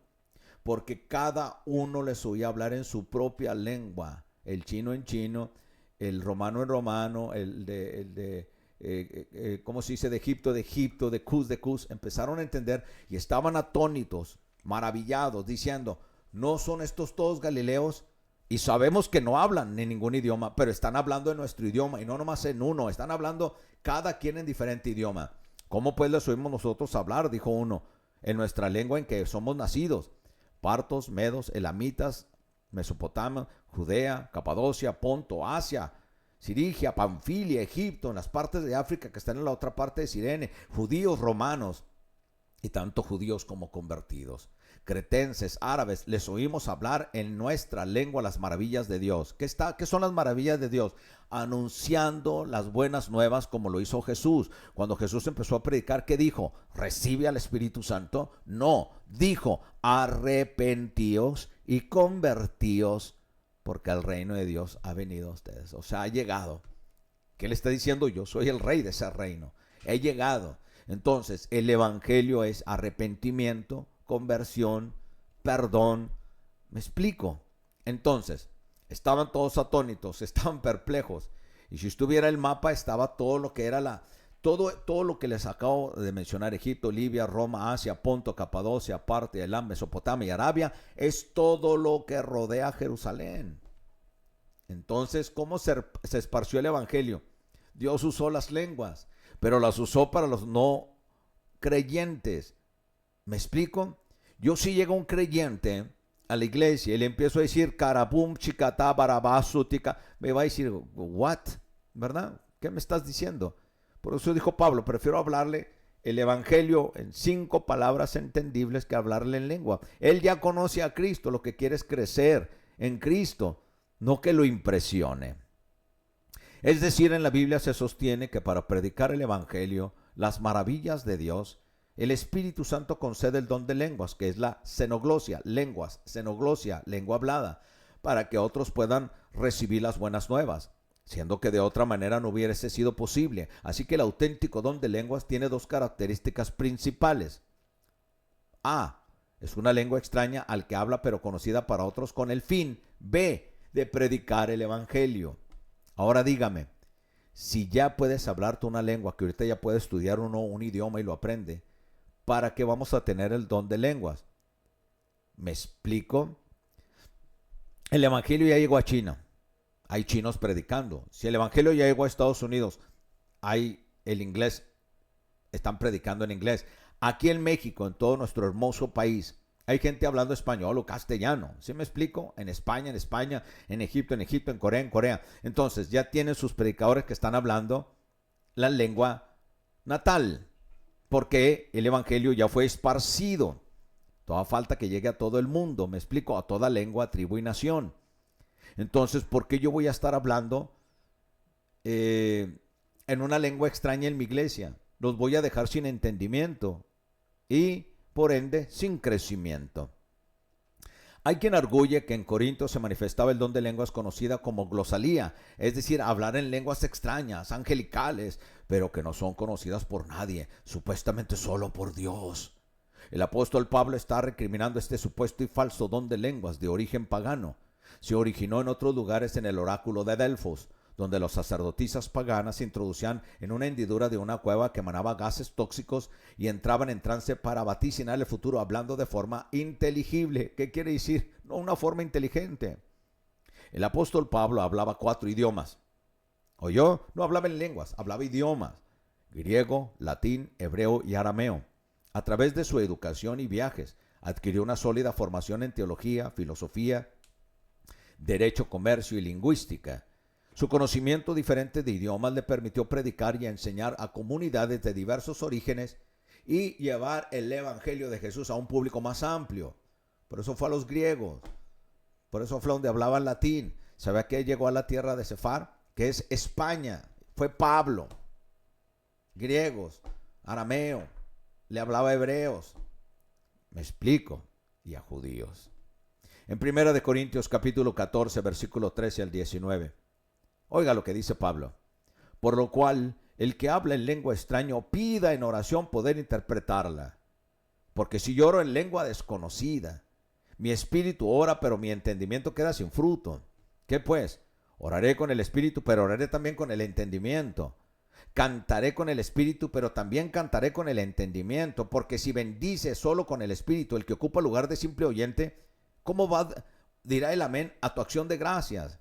Porque cada uno les oía hablar en su propia lengua. El chino en chino, el romano en romano, ¿cómo se dice? De Egipto, de Cus. Empezaron a entender y estaban atónitos, maravillados, diciendo, ¿no son estos todos galileos? Y sabemos que no hablan en ningún idioma, pero están hablando en nuestro idioma, y no nomás en uno, están hablando cada quien en diferente idioma. ¿Cómo pues les oímos nosotros hablar? Dijo uno, en nuestra lengua en que somos nacidos. Partos, medos, elamitas, Mesopotamia, Judea, Capadocia, Ponto, Asia, Sirigia, Panfilia, Egipto, en las partes de África que están en la otra parte de Cirene, judíos, romanos, y tanto judíos como convertidos, cretenses, árabes, les oímos hablar en nuestra lengua las maravillas de Dios. ¿Qué son las maravillas de Dios? Anunciando las buenas nuevas como lo hizo Jesús. Cuando Jesús empezó a predicar, ¿qué dijo? ¿Recibe al Espíritu Santo? No, dijo, arrepentíos y convertíos, porque el reino de Dios ha venido a ustedes. O sea, ha llegado. ¿Qué le está diciendo? Yo soy el rey de ese reino. He llegado. Entonces, el evangelio es arrepentimiento, conversión, perdón. ¿Me explico? Entonces, estaban todos atónitos, estaban perplejos. Y si estuviera el mapa, estaba todo lo que era todo lo que les acabo de mencionar: Egipto, Libia, Roma, Asia, Ponto, Capadocia, parte de Elam, Mesopotamia y Arabia. Es todo lo que rodea Jerusalén. Entonces, ¿cómo se esparció el evangelio? Dios usó las lenguas, pero las usó para los no creyentes. ¿Me explico? Yo si llega un creyente a la iglesia y le empiezo a decir carabum, chicatá, barabasutica, me va a decir, what? ¿Verdad? ¿Qué me estás diciendo? Por eso dijo Pablo, prefiero hablarle el evangelio en 5 palabras entendibles que hablarle en lengua. Él ya conoce a Cristo, lo que quiere es crecer en Cristo, no que lo impresione. Es decir, en la Biblia se sostiene que para predicar el evangelio, las maravillas de Dios, el Espíritu Santo concede el don de lenguas, que es la xenoglosia, lenguas, xenoglosia, lengua hablada, para que otros puedan recibir las buenas nuevas, siendo que de otra manera no hubiese sido posible. Así que el auténtico don de lenguas tiene 2 características principales. A, es una lengua extraña al que habla pero conocida para otros con el fin, B, de predicar el evangelio. Ahora dígame, si ya puedes hablarte una lengua, que ahorita ya puede estudiar uno un idioma y lo aprende, ¿para qué vamos a tener el don de lenguas? ¿Me explico? El evangelio ya llegó a China. Hay chinos predicando. Si el evangelio ya llegó a Estados Unidos, hay el inglés. Están predicando en inglés. Aquí en México, en todo nuestro hermoso país, hay gente hablando español o castellano. ¿Sí me explico? En España, en Egipto, en Corea, en Corea. Entonces ya tienen sus predicadores que están hablando la lengua natal. Porque el evangelio ya fue esparcido. Toda falta que llegue a todo el mundo, me explico, a toda lengua, tribu y nación. Entonces, ¿por qué yo voy a estar hablando en una lengua extraña en mi iglesia? Los voy a dejar sin entendimiento y, por ende, sin crecimiento. Hay quien arguye que en Corinto se manifestaba el don de lenguas conocida como glosalía, es decir, hablar en lenguas extrañas, angelicales, pero que no son conocidas por nadie, supuestamente solo por Dios. El apóstol Pablo está recriminando este supuesto y falso don de lenguas de origen pagano. Se originó en otros lugares en el oráculo de Delfos, donde los sacerdotisas paganas se introducían en una hendidura de una cueva que emanaba gases tóxicos y entraban en trance para vaticinar el futuro hablando de forma inteligible. ¿Qué quiere decir? No una forma inteligente. El apóstol Pablo hablaba 4 idiomas. ¿Oyó? No hablaba en lenguas, hablaba idiomas: griego, latín, hebreo y arameo. A través de su educación y viajes, adquirió una sólida formación en teología, filosofía, derecho, comercio y lingüística. Su conocimiento diferente de idiomas le permitió predicar y enseñar a comunidades de diversos orígenes y llevar el evangelio de Jesús a un público más amplio. Por eso fue a los griegos, por eso fue donde hablaban latín. ¿Sabe a qué llegó a la tierra de Cefar? Que es España. Fue Pablo. Griegos, arameo, le hablaba a hebreos. Me explico. Y a judíos. En 1 Corintios capítulo 14, versículo 13 al 19. Oiga lo que dice Pablo. Por lo cual, el que habla en lengua extraña pida en oración poder interpretarla. Porque si yo oro en lengua desconocida, mi espíritu ora, pero mi entendimiento queda sin fruto. ¿Qué pues? Oraré con el espíritu, pero oraré también con el entendimiento. Cantaré con el espíritu, pero también cantaré con el entendimiento. Porque si bendice solo con el espíritu el que ocupa el lugar de simple oyente, ¿cómo dirá el amén a tu acción de gracias?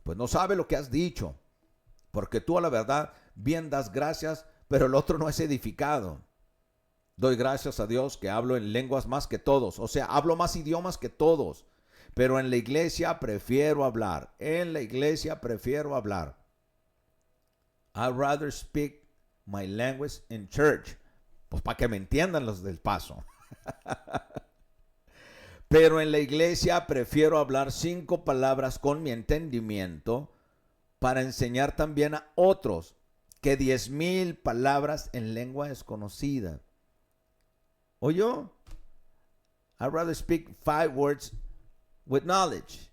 Pues no sabe lo que has dicho, porque tú a la verdad bien das gracias, pero el otro no es edificado. Doy gracias a Dios que hablo en lenguas más que todos, o sea, hablo más idiomas que todos, pero en la iglesia prefiero hablar, I'd rather speak my language in church, pues para que me entiendan los del Paso. Pero en la iglesia prefiero hablar 5 palabras con mi entendimiento para enseñar también a otros que 10,000 palabras en lengua desconocida. ¿Oyó? I'd rather speak 5 words with knowledge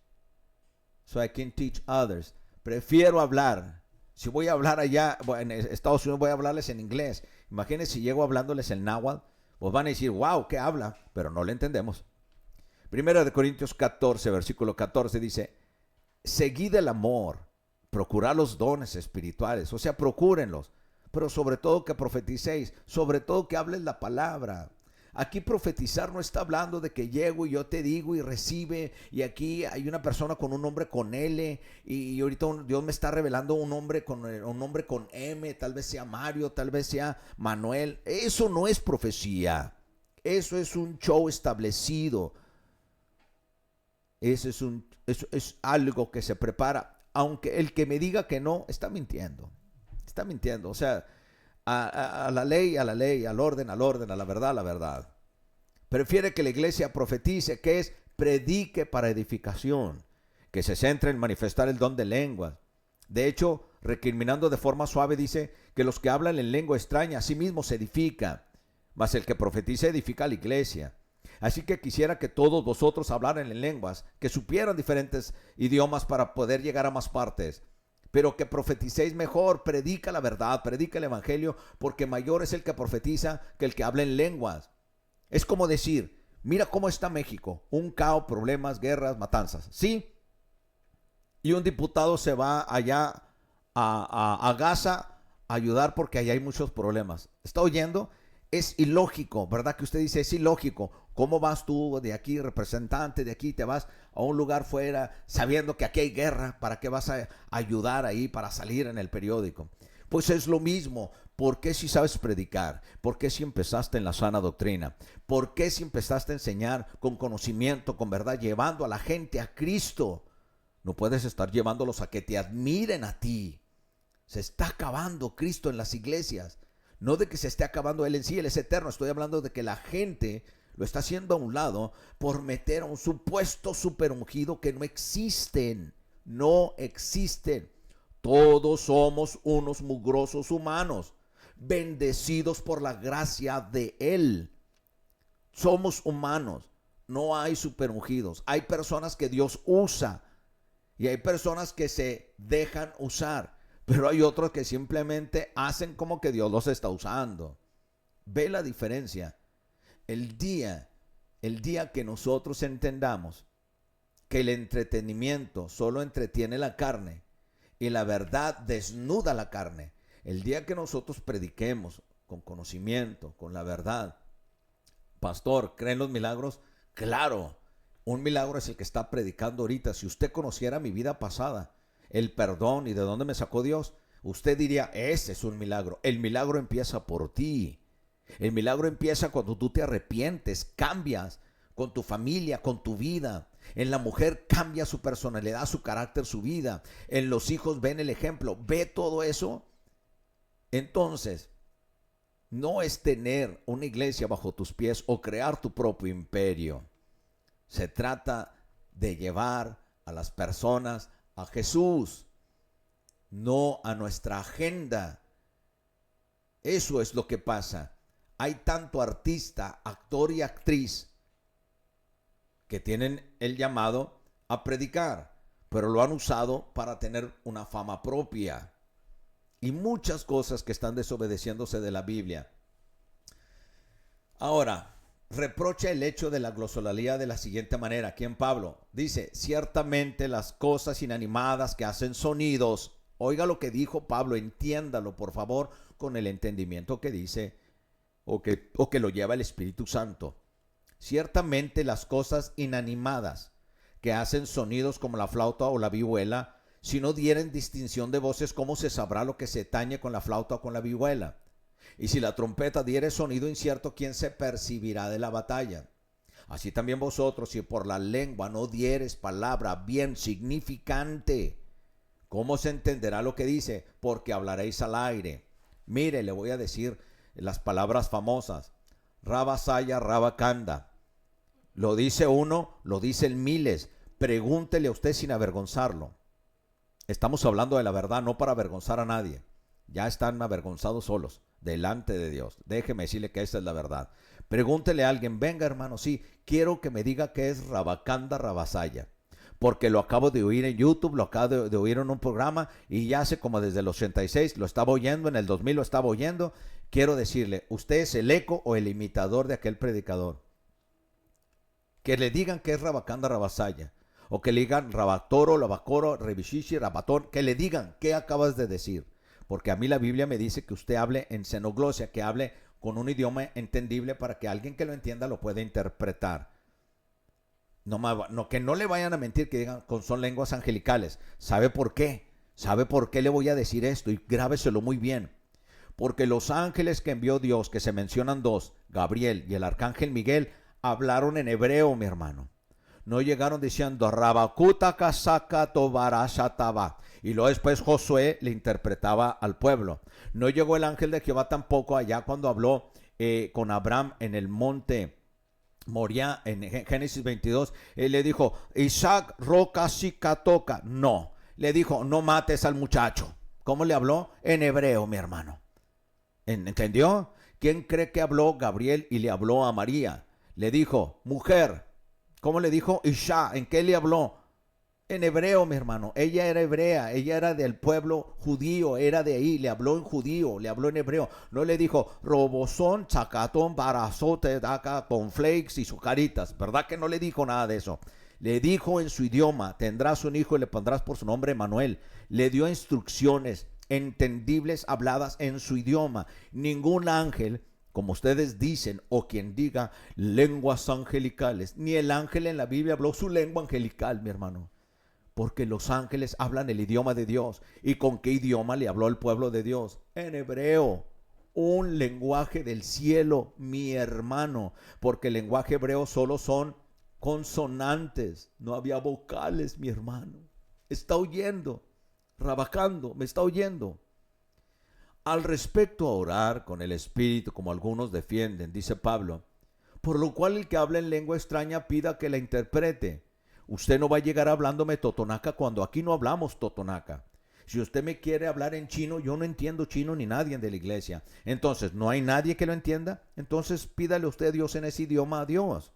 so I can teach others. Prefiero hablar. Si voy a hablar allá en Estados Unidos, voy a hablarles en inglés. Imagínense si llego hablándoles en náhuatl, pues van a decir, wow, ¿qué habla? Pero no le entendemos. 1 Corintios 14, versículo 14 dice, seguid el amor, procurad los dones espirituales, o sea, procúrenlos, pero sobre todo que profeticéis, sobre todo que hables la palabra. Aquí profetizar no está hablando de que llego y yo te digo y recibe, y aquí hay una persona con un nombre con L, y ahorita Dios me está revelando un nombre con M, tal vez sea Mario, tal vez sea Manuel. Eso no es profecía, eso es un show establecido. Eso es algo que se prepara, aunque el que me diga que no, está mintiendo. Está mintiendo. O sea, a la ley, al orden, a la verdad, a la verdad. Prefiere que la iglesia profetice, que es predique para edificación, que se centre en manifestar el don de lenguas. De hecho, recriminando de forma suave, dice que los que hablan en lengua extraña, a sí mismo se edifica, mas el que profetiza edifica a la iglesia. Así que quisiera que todos vosotros hablaran en lenguas, que supieran diferentes idiomas para poder llegar a más partes, pero que profeticéis mejor. Predica la verdad, predica el evangelio, porque mayor es el que profetiza que el que habla en lenguas. Es como decir, mira cómo está México, un caos, problemas, guerras, matanzas, ¿sí? Y un diputado se va allá a Gaza a ayudar porque allá hay muchos problemas. ¿Está oyendo? Es ilógico, ¿verdad? Que usted dice, es ilógico. ¿Cómo vas tú de aquí, representante de aquí, te vas a un lugar fuera sabiendo que aquí hay guerra? ¿Para qué vas a ayudar ahí para salir en el periódico? Pues es lo mismo. ¿Por qué si sabes predicar? ¿Por qué si empezaste en la sana doctrina? ¿Por qué si empezaste a enseñar con conocimiento, con verdad, llevando a la gente a Cristo? No puedes estar llevándolos a que te admiren a ti. Se está acabando Cristo en las iglesias. No de que se esté acabando Él en sí, Él es eterno. Estoy hablando de que la gente lo está haciendo a un lado por meter a un supuesto superungido que no existen. No existen. Todos somos unos mugrosos humanos, bendecidos por la gracia de Él. Somos humanos. No hay superungidos. Hay personas que Dios usa y hay personas que se dejan usar. Pero hay otros que simplemente hacen como que Dios los está usando. Ve la diferencia. El día que nosotros entendamos que el entretenimiento solo entretiene la carne y la verdad desnuda la carne, el día que nosotros prediquemos con conocimiento, con la verdad, pastor, ¿creen los milagros? Claro, un milagro es el que está predicando ahorita. Si usted conociera mi vida pasada, el perdón y de dónde me sacó Dios, usted diría, ese es un milagro. El milagro empieza por ti. El milagro empieza cuando tú te arrepientes, cambias con tu familia, con tu vida. En la mujer cambia su personalidad, su carácter, su vida. En los hijos ven el ejemplo. Ve todo eso. Entonces, no es tener una iglesia bajo tus pies o crear tu propio imperio. Se trata de llevar a las personas a Jesús, no a nuestra agenda. Eso es lo que pasa. Hay tanto artista, actor y actriz que tienen el llamado a predicar, pero lo han usado para tener una fama propia. Y muchas cosas que están desobedeciéndose de la Biblia. Ahora, reprocha el hecho de la glosolalía de la siguiente manera. Aquí en Pablo dice, ciertamente las cosas inanimadas que hacen sonidos. Oiga lo que dijo Pablo, entiéndalo por favor con el entendimiento que dice o que lo lleva el Espíritu Santo. Ciertamente las cosas inanimadas que hacen sonidos como la flauta o la vihuela, si no dieren distinción de voces, ¿cómo se sabrá lo que se tañe con la flauta o con la vihuela? Y si la trompeta diere sonido incierto, ¿quién se percibirá de la batalla? Así también vosotros, si por la lengua no dieres palabra bien significante, ¿cómo se entenderá lo que dice? Porque hablaréis al aire. Mire, le voy a decir las palabras famosas. Rabasaya, Rabacanda. Lo dice uno, lo dicen miles. Pregúntele a usted sin avergonzarlo. Estamos hablando de la verdad, no para avergonzar a nadie. Ya están avergonzados solos delante de Dios. Déjeme decirle que esa es la verdad. Pregúntele a alguien, venga hermano, sí, quiero que me diga qué es Rabacanda, Rabasaya. Porque lo acabo de oír en YouTube, lo acabo de oír en un programa y ya hace como desde el 86 lo estaba oyendo, en el 2000 lo estaba oyendo. Quiero decirle, usted es el eco o el imitador de aquel predicador. Que le digan qué es Rabacanda, Rabasaya. O que le digan Rabatoro, Labacoro, Revishishi, Rabatón. Que le digan qué acabas de decir. Porque a mí la Biblia me dice que usted hable en xenoglosia, que hable con un idioma entendible para que alguien que lo entienda lo pueda interpretar. No, que no le vayan a mentir, que digan son lenguas angelicales. ¿Sabe por qué? ¿Sabe por qué le voy a decir esto? Y grábeselo muy bien. Porque los ángeles que envió Dios, que se mencionan dos, Gabriel y el arcángel Miguel, hablaron en hebreo, mi hermano. No llegaron diciendo Rabakuta Kasaka Tobarashataba. Y luego después Josué le interpretaba al pueblo. No llegó el ángel de Jehová tampoco allá cuando habló con Abraham en el monte Moría, en Génesis 22. Él le dijo, Isaac roca toca. No, le dijo, no mates al muchacho. ¿Cómo le habló? En hebreo, mi hermano. ¿Entendió? ¿Quién cree que habló Gabriel y le habló a María? Le dijo, mujer. ¿Cómo le dijo? Isha. ¿En qué le habló? En hebreo, mi hermano. Ella era hebrea, ella era del pueblo judío, era de ahí, le habló en judío, le habló en hebreo. No le dijo robozón, chacatón, barazote, daca, con flakes y sucaritas. ¿Verdad que no le dijo nada de eso? Le dijo en su idioma, tendrás un hijo y le pondrás por su nombre Manuel. Le dio instrucciones entendibles, habladas en su idioma. Ningún ángel, como ustedes dicen, o quien diga lenguas angelicales, ni el ángel en la Biblia habló su lengua angelical, mi hermano. Porque los ángeles hablan el idioma de Dios. ¿Y con qué idioma le habló el pueblo de Dios? En hebreo. Un lenguaje del cielo, mi hermano. Porque el lenguaje hebreo solo son consonantes. No había vocales, mi hermano. Está oyendo. Rabacando, me está oyendo. Al respecto a orar con el Espíritu, como algunos defienden, dice Pablo, por lo cual el que habla en lengua extraña pida que la interprete. Usted no va a llegar hablándome totonaca cuando aquí no hablamos totonaca. Si usted me quiere hablar en chino, yo no entiendo chino ni nadie de la iglesia. Entonces, ¿no hay nadie que lo entienda? Entonces pídale usted a Dios en ese idioma a Dios.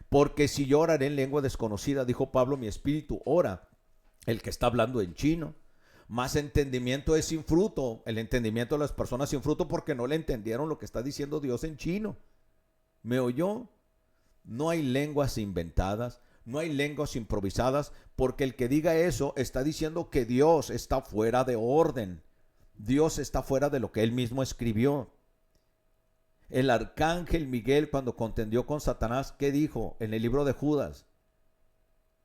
Porque si yo oraré en lengua desconocida, dijo Pablo, mi espíritu ora. El que está hablando en chino. Más entendimiento es sin fruto. El entendimiento de las personas sin fruto porque no le entendieron lo que está diciendo Dios en chino. ¿Me oyó? No hay lenguas inventadas. No hay lenguas improvisadas, porque el que diga eso está diciendo que Dios está fuera de orden. Dios está fuera de lo que él mismo escribió. El arcángel Miguel, cuando contendió con Satanás, ¿qué dijo en el libro de Judas?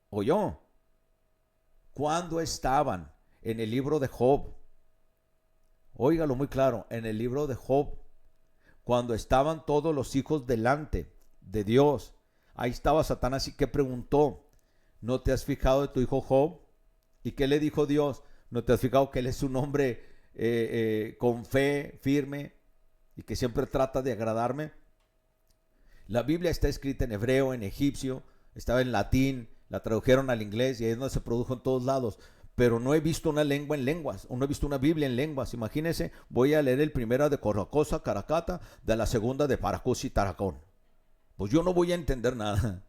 ¿Oyó? Cuando estaban en el libro de Job, óigalo muy claro, en el libro de Job, cuando estaban todos los hijos delante de Dios, ahí estaba Satanás y que preguntó, ¿no te has fijado de tu hijo Job? ¿Y qué le dijo Dios? ¿No te has fijado que él es un hombre con fe, firme y que siempre trata de agradarme? La Biblia está escrita en hebreo, en egipcio, estaba en latín, la tradujeron al inglés y ahí es donde se produjo en todos lados. Pero no he visto una lengua en lenguas, o no he visto una Biblia en lenguas. Imagínense, voy a leer el primero de Coracosa, Caracata, de la segunda de Paracosi, Taracón. Pues yo no voy a entender nada.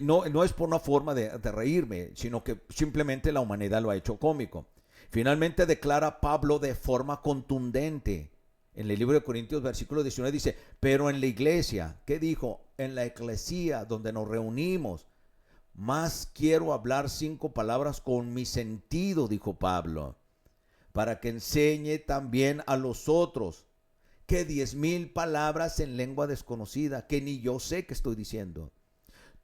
No es por una forma de reírme, sino que simplemente la humanidad lo ha hecho cómico. Finalmente declara Pablo de forma contundente. En el libro de Corintios, versículo 19, dice, pero en la iglesia, ¿qué dijo? En la eclesía, donde nos reunimos, más quiero hablar 5 palabras con mi sentido, dijo Pablo, para que enseñe también a los otros. Que 10,000 palabras en lengua desconocida, que ni yo sé qué estoy diciendo.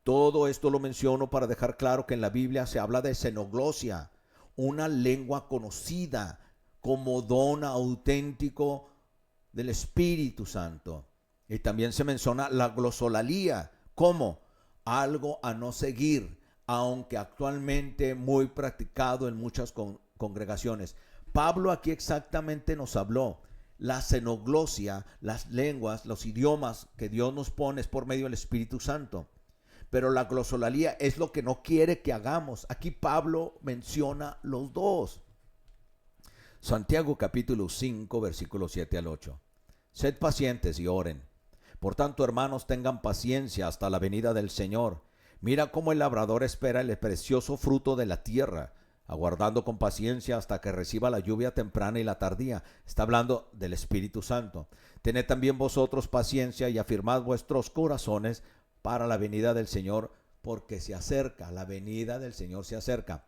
Todo esto lo menciono para dejar claro que en la Biblia se habla de xenoglosia, una lengua conocida como don auténtico del Espíritu Santo. Y también se menciona la glosolalía como algo a no seguir, aunque actualmente muy practicado en muchas congregaciones. Pablo aquí exactamente nos habló. La xenoglosia, las lenguas, los idiomas que Dios nos pone es por medio del Espíritu Santo. Pero la glosolalía es lo que no quiere que hagamos. Aquí Pablo menciona los dos. Santiago capítulo 5, versículos 7 al 8. Sed pacientes y oren. Por tanto, hermanos, tengan paciencia hasta la venida del Señor. Mira cómo el labrador espera el precioso fruto de la tierra, aguardando con paciencia hasta que reciba la lluvia temprana y la tardía. Está hablando del Espíritu Santo. Tened también vosotros paciencia y afirmad vuestros corazones para la venida del Señor, porque se acerca, la venida del Señor se acerca.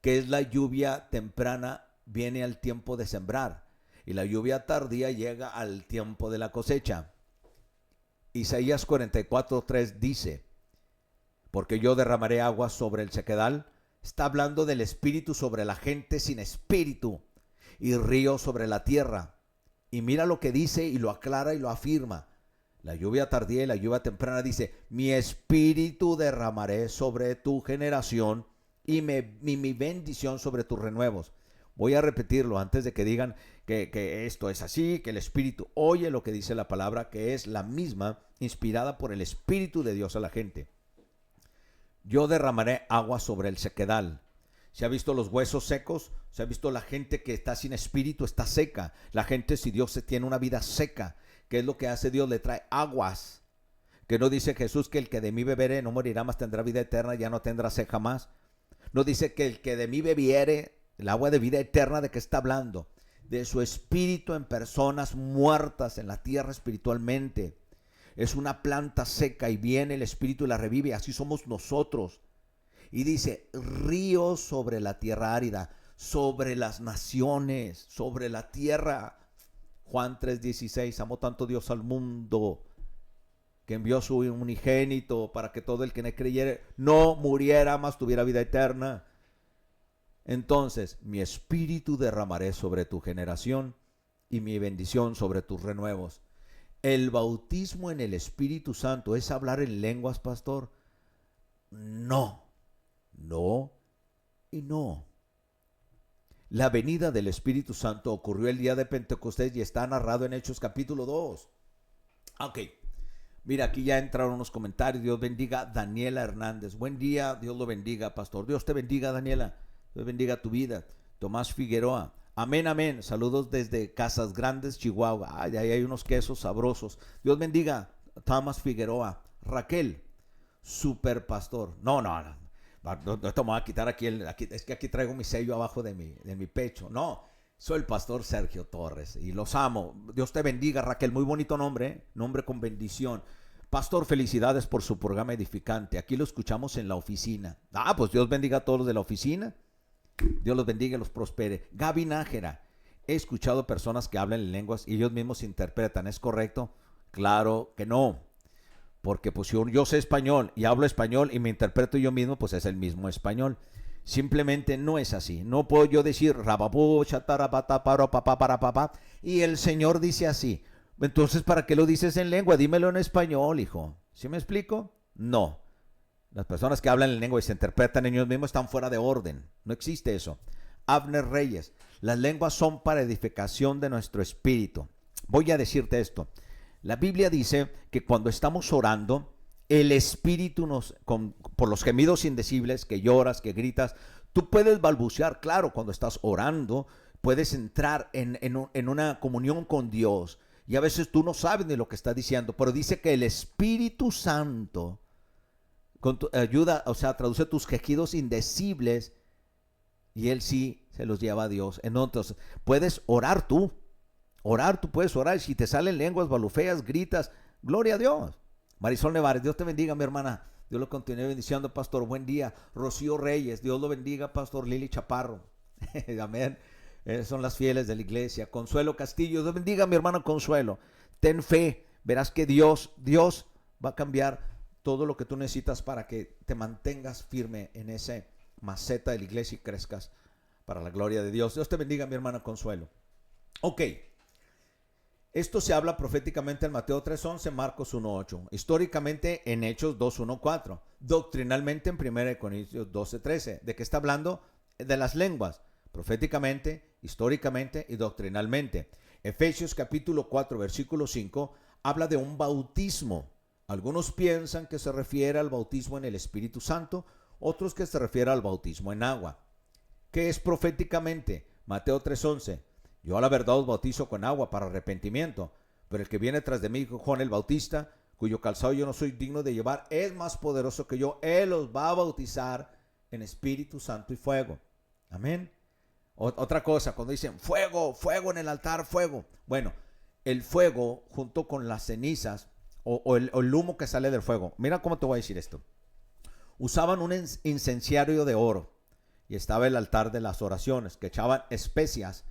¿Qué es la lluvia temprana? Viene al tiempo de sembrar, y la lluvia tardía llega al tiempo de la cosecha. Isaías 44:3 dice, porque yo derramaré agua sobre el sequedal. Está hablando del espíritu sobre la gente sin espíritu y río sobre la tierra. Y mira lo que dice y lo aclara y lo afirma. la lluvia tardía y la lluvia temprana, dice, mi espíritu derramaré sobre tu generación y mi bendición sobre tus renuevos. Voy a repetirlo antes de que digan que esto es así, que el espíritu oye lo que dice la palabra, que es la misma, inspirada por el espíritu de Dios a la gente. Yo derramaré agua sobre el sequedal. ¿Se ha visto los huesos secos? ¿Se ha visto la gente que está sin espíritu? Está seca. La gente, si Dios tiene una vida seca, ¿qué es lo que hace Dios? Le trae aguas. Que no dice Jesús que el que de mí bebiere no morirá, mas tendrá vida eterna, ya no tendrá sed jamás. No dice que el que de mí bebiere el agua de vida eterna. ¿De qué está hablando? De su espíritu en personas muertas en la tierra espiritualmente. Es una planta seca y viene el espíritu y la revive. Así somos nosotros. Y dice, ríos sobre la tierra árida, sobre las naciones, sobre la tierra. Juan 3:16, amó tanto Dios al mundo, que envió su unigénito para que todo el que en él creyere no muriera, mas tuviera vida eterna. Entonces, mi espíritu derramaré sobre tu generación y mi bendición sobre tus renuevos. El bautismo en el Espíritu Santo, ¿es hablar en lenguas, pastor? No y no. La venida del Espíritu Santo ocurrió el día de Pentecostés y está narrado en Hechos capítulo 2. Ok, mira, aquí ya entraron unos comentarios. Dios bendiga Daniela Hernández. Buen día, Dios lo bendiga, pastor. Dios te bendiga, Daniela. Dios bendiga tu vida. Tomás Figueroa. Amén, amén. Saludos desde Casas Grandes, Chihuahua. Ay, ahí hay unos quesos sabrosos. Dios bendiga Tomás Figueroa. Raquel, super pastor. No te voy a quitar aquí, es que aquí traigo mi sello abajo de mi pecho. No, soy el pastor Sergio Torres y los amo. Dios te bendiga, Raquel. Muy bonito nombre, ¿eh? Nombre con bendición. Pastor, felicidades por su programa edificante. Aquí lo escuchamos en la oficina. Pues Dios bendiga a todos los de la oficina. Dios los bendiga y los prospere. Gaby Nájera, he escuchado personas que hablan en lenguas y ellos mismos interpretan. ¿Es correcto? Claro que no. Porque pues yo sé español y hablo español y me interpreto yo mismo, pues es el mismo español. Simplemente no es así. No puedo yo decir rababú, chatarapata, paro, papá, para papá. Y el Señor dice así. Entonces, ¿para qué lo dices en lengua? Dímelo en español, hijo. ¿Sí me explico? No. Las personas que hablan en lengua y se interpretan ellos mismos están fuera de orden. No existe eso. Abner Reyes, las lenguas son para edificación de nuestro espíritu. Voy a decirte esto. La Biblia dice que cuando estamos orando, el espíritu por los gemidos indecibles, que lloras, que gritas, tú puedes balbucear, claro, cuando estás orando, puedes entrar en una comunión con Dios. Y a veces tú no sabes de lo que está diciendo, pero dice que el Espíritu Santo con tu ayuda, traduce tus quejidos indecibles y Él sí se los lleva a Dios. Entonces, puedes orar tú puedes orar. Si te salen lenguas, balufeas, gritas, gloria a Dios. Marisol Nevares, Dios te bendiga, mi hermana. Dios lo continúe bendiciendo, pastor. Buen día. Rocío Reyes, Dios lo bendiga, pastor. Lili Chaparro. Amén. Son las fieles de la iglesia. Consuelo Castillo, Dios bendiga, mi hermano Consuelo. Ten fe, verás que Dios va a cambiar todo lo que tú necesitas para que te mantengas firme en esa maceta de la iglesia y crezcas para la gloria de Dios. Dios te bendiga, mi hermana Consuelo. Ok. Esto se habla proféticamente en Mateo 3:11, Marcos 1:8, históricamente en Hechos 2:1-4, doctrinalmente en 1 Corintios 12:13. ¿De qué está hablando? De las lenguas, proféticamente, históricamente y doctrinalmente. Efesios capítulo 4, versículo 5, habla de un bautismo. Algunos piensan que se refiere al bautismo en el Espíritu Santo, otros que se refiere al bautismo en agua. ¿Qué es proféticamente? Mateo 3:11. Yo a la verdad os bautizo con agua para arrepentimiento, pero el que viene tras de mí, Juan el Bautista, cuyo calzado yo no soy digno de llevar, es más poderoso que yo. Él os va a bautizar en Espíritu Santo y fuego. Amén. Otra cosa, cuando dicen fuego, fuego en el altar, fuego. Bueno, el fuego junto con las cenizas o el humo que sale del fuego. Mira cómo te voy a decir esto. Usaban un incenciario de oro y estaba el altar de las oraciones, que echaban especias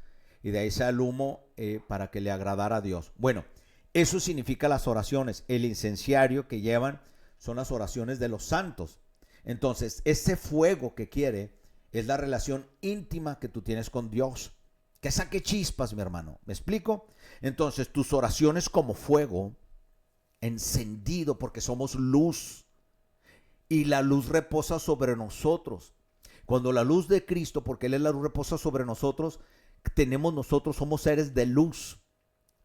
y de ahí sale el humo para que le agradara a Dios. Bueno, eso significa las oraciones. El incenciario que llevan son las oraciones de los santos. Entonces, ese fuego que quiere es la relación íntima que tú tienes con Dios. Que saque chispas, mi hermano. ¿Me explico? Entonces, tus oraciones como fuego encendido, porque somos luz. Y la luz reposa sobre nosotros. Cuando la luz de Cristo, porque Él es la luz, reposa sobre nosotros, somos seres de luz,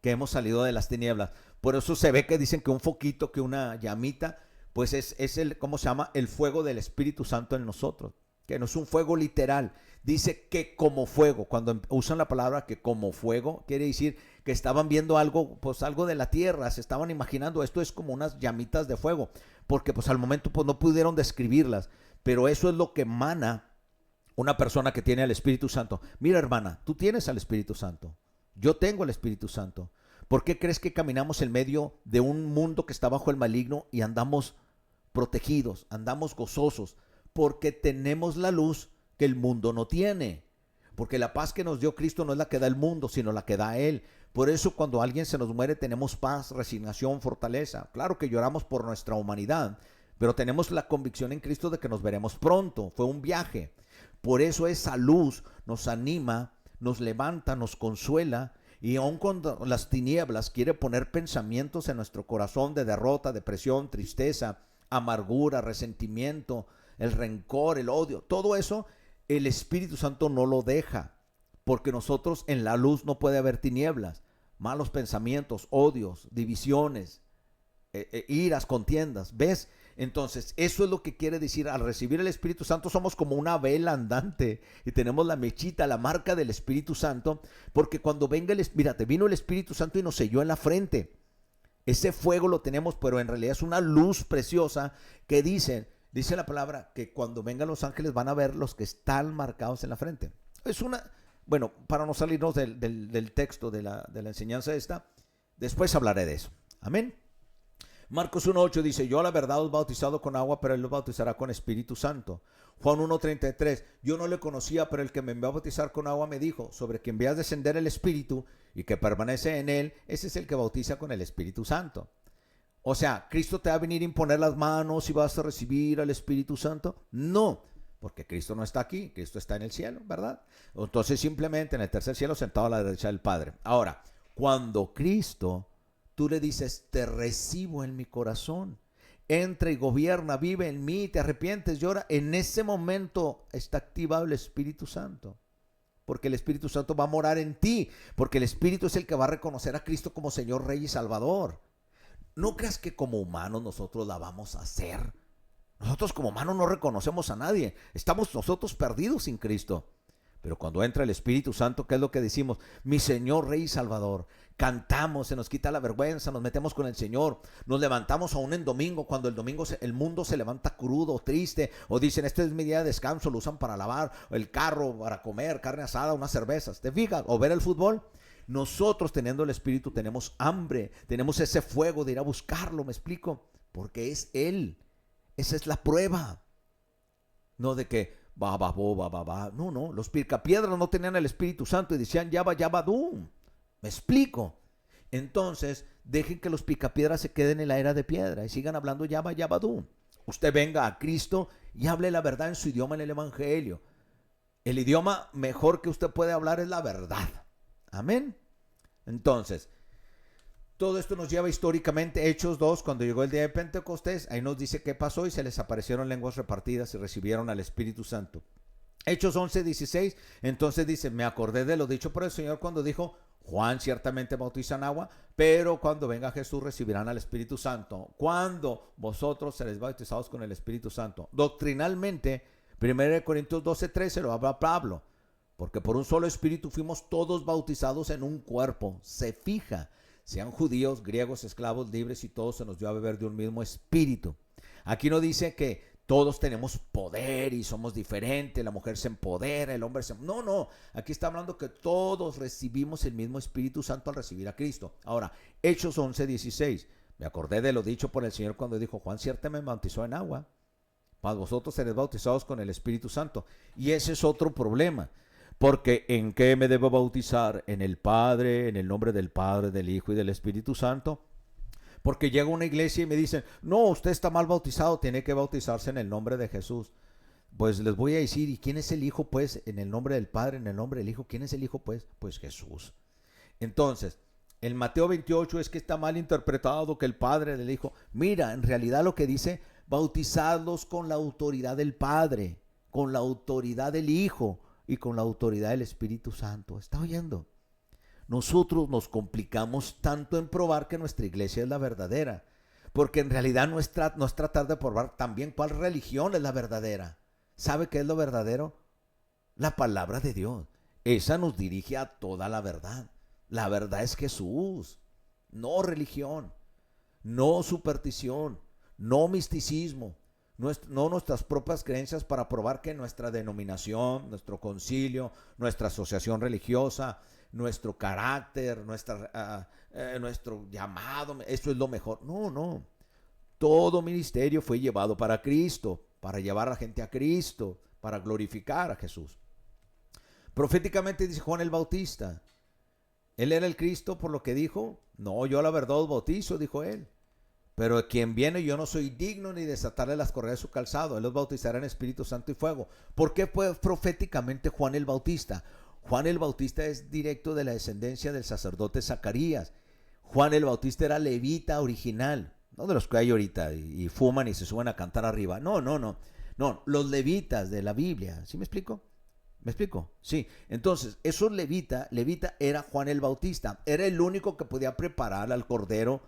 que hemos salido de las tinieblas. Por eso se ve que dicen que un foquito, que una llamita, pues es el, ¿cómo se llama? El fuego del Espíritu Santo en nosotros. Que no es un fuego literal. Dice que como fuego. Cuando usan la palabra que como fuego, quiere decir que estaban viendo algo, pues algo de la tierra. Se estaban imaginando, esto es como unas llamitas de fuego. Porque pues al momento pues no pudieron describirlas. Pero eso es lo que emana una persona que tiene al Espíritu Santo. Mira, hermana, tú tienes al Espíritu Santo. Yo tengo al Espíritu Santo. ¿Por qué crees que caminamos en medio de un mundo que está bajo el maligno y andamos protegidos, andamos gozosos? Porque tenemos la luz que el mundo no tiene. Porque la paz que nos dio Cristo no es la que da el mundo, sino la que da Él. Por eso cuando alguien se nos muere tenemos paz, resignación, fortaleza. Claro que lloramos por nuestra humanidad, pero tenemos la convicción en Cristo de que nos veremos pronto. Fue un viaje. Por eso esa luz nos anima, nos levanta, nos consuela. Y aun cuando las tinieblas quiere poner pensamientos en nuestro corazón de derrota, depresión, tristeza, amargura, resentimiento, el rencor, el odio, todo eso, el Espíritu Santo no lo deja, porque nosotros en la luz no puede haber tinieblas, malos pensamientos, odios, divisiones, iras, contiendas, ¿ves? Entonces, eso es lo que quiere decir, al recibir el Espíritu Santo somos como una vela andante y tenemos la mechita, la marca del Espíritu Santo, porque cuando venga mírate, vino el Espíritu Santo y nos selló en la frente. Ese fuego lo tenemos, pero en realidad es una luz preciosa que dice la palabra que cuando vengan los ángeles van a ver los que están marcados en la frente. Es una, bueno, para no salirnos del texto de la enseñanza esta, después hablaré de eso. Amén. Marcos 1:8 dice, yo a la verdad os bautizado con agua, pero Él los bautizará con Espíritu Santo. Juan 1:33, yo no le conocía, pero el que me envió a bautizar con agua me dijo, sobre quien veas descender el Espíritu y que permanece en Él, ese es el que bautiza con el Espíritu Santo. O sea, ¿Cristo te va a venir a imponer las manos y vas a recibir al Espíritu Santo? No, porque Cristo no está aquí, Cristo está en el cielo, ¿verdad? Entonces simplemente en el tercer cielo sentado a la derecha del Padre. Ahora, cuando Cristo, tú le dices, te recibo en mi corazón, entra y gobierna, vive en mí, te arrepientes, llora, en ese momento está activado el Espíritu Santo. Porque el Espíritu Santo va a morar en ti, porque el Espíritu es el que va a reconocer a Cristo como Señor, Rey y Salvador. No creas que como humanos nosotros la vamos a hacer. Nosotros como humanos no reconocemos a nadie. Estamos nosotros perdidos sin Cristo. Pero cuando entra el Espíritu Santo, ¿qué es lo que decimos? Mi Señor, Rey y Salvador. Cantamos, se nos quita la vergüenza, nos metemos con el Señor. Nos levantamos aún en domingo, cuando el mundo se levanta crudo, triste. O dicen, este es mi día de descanso, lo usan para lavar el carro, para comer carne asada, unas cervezas. ¿Te fijas? O ver el fútbol. Nosotros teniendo el Espíritu tenemos hambre, tenemos ese fuego de ir a buscarlo, ¿me explico? Porque es Él, esa es la prueba. No de que va. No, los picapiedras no tenían el Espíritu Santo y decían yabadum, ¿me explico? Entonces dejen que los picapiedras se queden en la era de piedra y sigan hablando yabadum. Usted venga a Cristo y hable la verdad en su idioma en el Evangelio. El idioma mejor que usted puede hablar es la verdad. Amén. Entonces, todo esto nos lleva históricamente, Hechos 2, cuando llegó el día de Pentecostés, ahí nos dice qué pasó y se les aparecieron lenguas repartidas y recibieron al Espíritu Santo. Hechos 11:16, entonces dice, me acordé de lo dicho por el Señor cuando dijo, Juan ciertamente bautiza en agua, pero cuando venga Jesús recibirán al Espíritu Santo. Cuando vosotros seréis bautizados con el Espíritu Santo. Doctrinalmente, 1 Corintios 12:13 lo habla Pablo. Porque por un solo espíritu fuimos todos bautizados en un cuerpo. Se fija, sean judíos, griegos, esclavos, libres y todos se nos dio a beber de un mismo espíritu. Aquí no dice que todos tenemos poder y somos diferentes, la mujer se empodera, el hombre se... No, aquí está hablando que todos recibimos el mismo Espíritu Santo al recibir a Cristo. Ahora, Hechos 11:16, me acordé de lo dicho por el Señor cuando dijo, Juan ciertamente me bautizó en agua, mas vosotros seréis bautizados con el Espíritu Santo. Y ese es otro problema. Porque ¿en qué me debo bautizar? ¿En el Padre, en el nombre del Padre, del Hijo y del Espíritu Santo? Porque llego a una iglesia y me dicen, no, usted está mal bautizado, tiene que bautizarse en el nombre de Jesús. Pues les voy a decir, ¿y quién es el Hijo? Pues en el nombre del Padre, en el nombre del Hijo, ¿quién es el Hijo? Pues Jesús. Entonces, En Mateo 28 es que está mal interpretado que el Padre le dijo, mira, en realidad lo que dice, bautizadlos con la autoridad del Padre, con la autoridad del Hijo y con la autoridad del Espíritu Santo. ¿Está oyendo? Nosotros nos complicamos tanto en probar que nuestra iglesia es la verdadera, porque en realidad no es tratar de probar también cuál religión es la verdadera. ¿Sabe qué es lo verdadero? La palabra de Dios. Esa nos dirige a toda la verdad. La verdad es Jesús, no religión, no superstición, no misticismo, no nuestras propias creencias para probar que nuestra denominación, nuestro concilio, nuestra asociación religiosa, nuestro carácter, nuestro llamado, eso es lo mejor. No. Todo ministerio fue llevado para Cristo, para llevar a la gente a Cristo, para glorificar a Jesús. Proféticamente dice Juan el Bautista, ¿él era el Cristo por lo que dijo? No, yo la verdad os bautizo, dijo él. Pero quien viene, yo no soy digno ni desatarle las correas de su calzado. Él los bautizará en Espíritu Santo y fuego. ¿Por qué fue proféticamente Juan el Bautista? Juan el Bautista es directo de la descendencia del sacerdote Zacarías. Juan el Bautista era levita original. No de los que hay ahorita y fuman y se suben a cantar arriba. No. Los levitas de la Biblia. ¿Sí me explico? ¿Me explico? Sí. Entonces, esos levita era Juan el Bautista. Era el único que podía preparar al cordero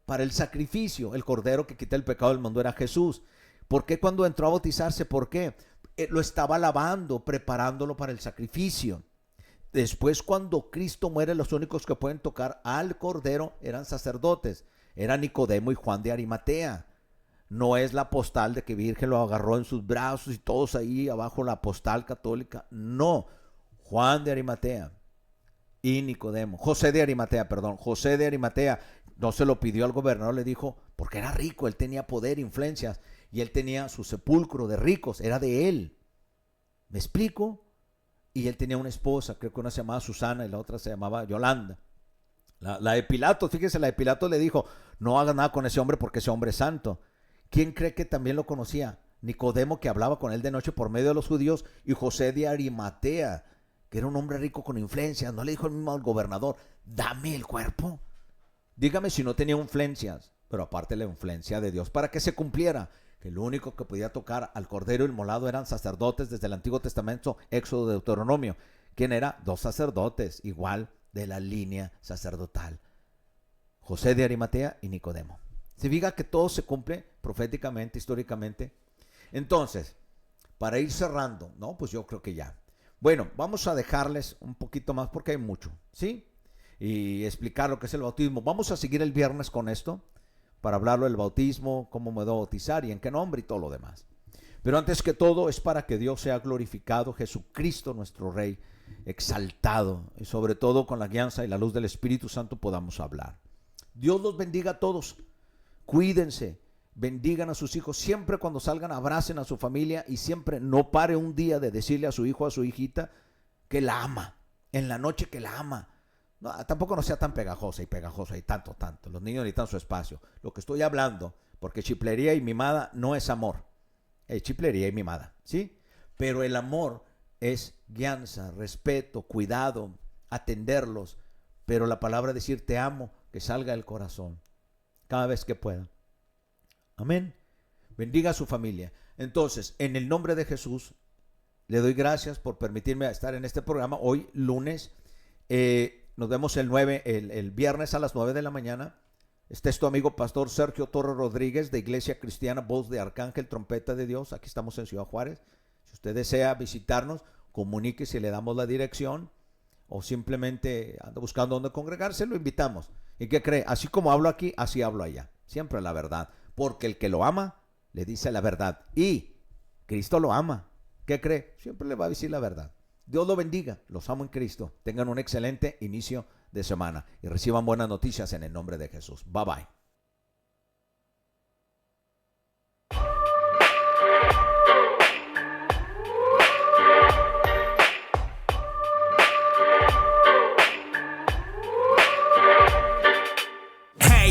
para el sacrificio. El cordero que quita el pecado del mundo era Jesús. ¿Por qué cuando entró a bautizarse? ¿Por qué? Lo estaba lavando, preparándolo para el sacrificio. Después, cuando Cristo muere, los únicos que pueden tocar al cordero eran sacerdotes. Eran Nicodemo y Juan de Arimatea. No es la postal de que Virgen lo agarró en sus brazos y todos ahí abajo la postal católica. No, Juan de Arimatea y Nicodemo. José de Arimatea no se lo pidió al gobernador, le dijo, porque era rico, él tenía poder, influencias, y él tenía su sepulcro de ricos, era de él. ¿Me explico? Y él tenía una esposa, creo que una se llamaba Susana y la otra se llamaba Yolanda. La de Pilato, fíjese, la de Pilato le dijo, no haga nada con ese hombre porque ese hombre es santo. ¿Quién cree que también lo conocía? Nicodemo, que hablaba con él de noche por medio de los judíos, y José de Arimatea, que era un hombre rico con influencias. No le dijo el mismo al gobernador, dame el cuerpo. Dígame si no tenía influencias, pero aparte la influencia de Dios para que se cumpliera, que el único que podía tocar al cordero inmolado eran sacerdotes desde el Antiguo Testamento, Éxodo, Deuteronomio. ¿Quién era? 2 sacerdotes, igual de la línea sacerdotal. José de Arimatea y Nicodemo. Se fija que todo se cumple proféticamente, históricamente. Entonces, para ir cerrando, ¿no? Pues yo creo que ya. Bueno, vamos a dejarles un poquito más porque hay mucho, ¿sí? Y explicar lo que es el bautismo. Vamos a seguir el viernes con esto, para hablarlo del bautismo, cómo me debo bautizar y en qué nombre y todo lo demás. Pero antes que todo es para que Dios sea glorificado, Jesucristo nuestro Rey, exaltado, y sobre todo con la guianza y la luz del Espíritu Santo podamos hablar. Dios los bendiga a todos. Cuídense, bendigan a sus hijos, siempre cuando salgan abracen a su familia y siempre no pare un día de decirle a su hijo o a su hijita que la ama, en la noche que la ama. No, tampoco no sea tan pegajosa y tanto. Los niños necesitan su espacio. Lo que estoy hablando, porque chiflería y mimada no es amor, es chiflería y mimada, ¿sí? Pero el amor es guianza, respeto, cuidado, atenderlos, pero la palabra decir te amo, que salga del corazón cada vez que pueda. Amén. Bendiga a su familia. Entonces, en el nombre de Jesús, le doy gracias por permitirme estar en este programa. Hoy, lunes, nos vemos el viernes a las 9 de la mañana. Este es tu amigo Pastor Sergio Torres Rodríguez, de Iglesia Cristiana Voz de Arcángel, Trompeta de Dios. Aquí estamos en Ciudad Juárez. Si usted desea visitarnos, comuníquese y le damos la dirección. O simplemente anda buscando dónde congregarse, lo invitamos. ¿Y qué cree? Así como hablo aquí, así hablo allá. Siempre la verdad. Porque el que lo ama, le dice la verdad. Y Cristo lo ama. ¿Qué cree? Siempre le va a decir la verdad. Dios lo bendiga. Los amo en Cristo. Tengan un excelente inicio de semana. Y reciban buenas noticias en el nombre de Jesús. Bye bye.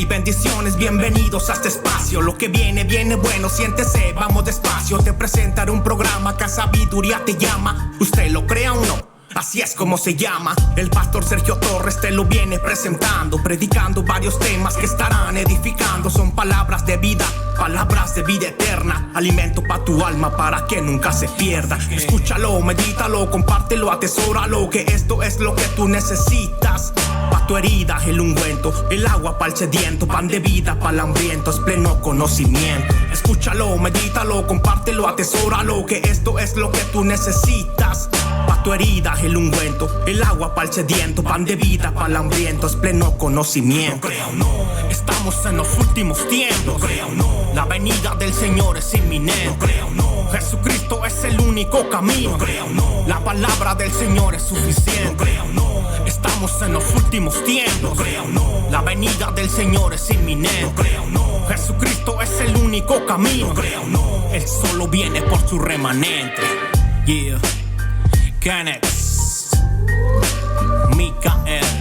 Bendiciones, bienvenidos a este espacio. Lo que viene, viene bueno, siéntese, vamos despacio. Te presentaré un programa que a sabiduría te llama. Usted lo crea o no, Así es como se llama. El pastor Sergio Torres te lo viene presentando, predicando varios temas que estarán edificando. Son palabras de vida eterna, alimento para tu alma para que nunca se pierda. Escúchalo, medítalo, compártelo, atesóralo, que esto es lo que tú necesitas. Pa' tu herida el ungüento, el agua para el sediento, pan de vida para el hambriento, es pleno conocimiento. Escúchalo, medítalo, compártelo, atesóralo, que esto es lo que tú necesitas. Pa' tu herida el ungüento, el agua para el sediento, pan de vida para el hambriento, es pleno conocimiento. No crea o no, estamos en los últimos tiempos. No crea o no, la venida del Señor es inminente. No crea o no, Jesucristo es el único camino. No crea o no, la palabra del Señor es suficiente. No crea o no, estamos en los últimos tiempos. No crea o no, la venida del Señor es inminente. No crea o no, Jesucristo es el único camino. No crea o no, Él solo viene por su remanente. Yeah, Canex, Mikael.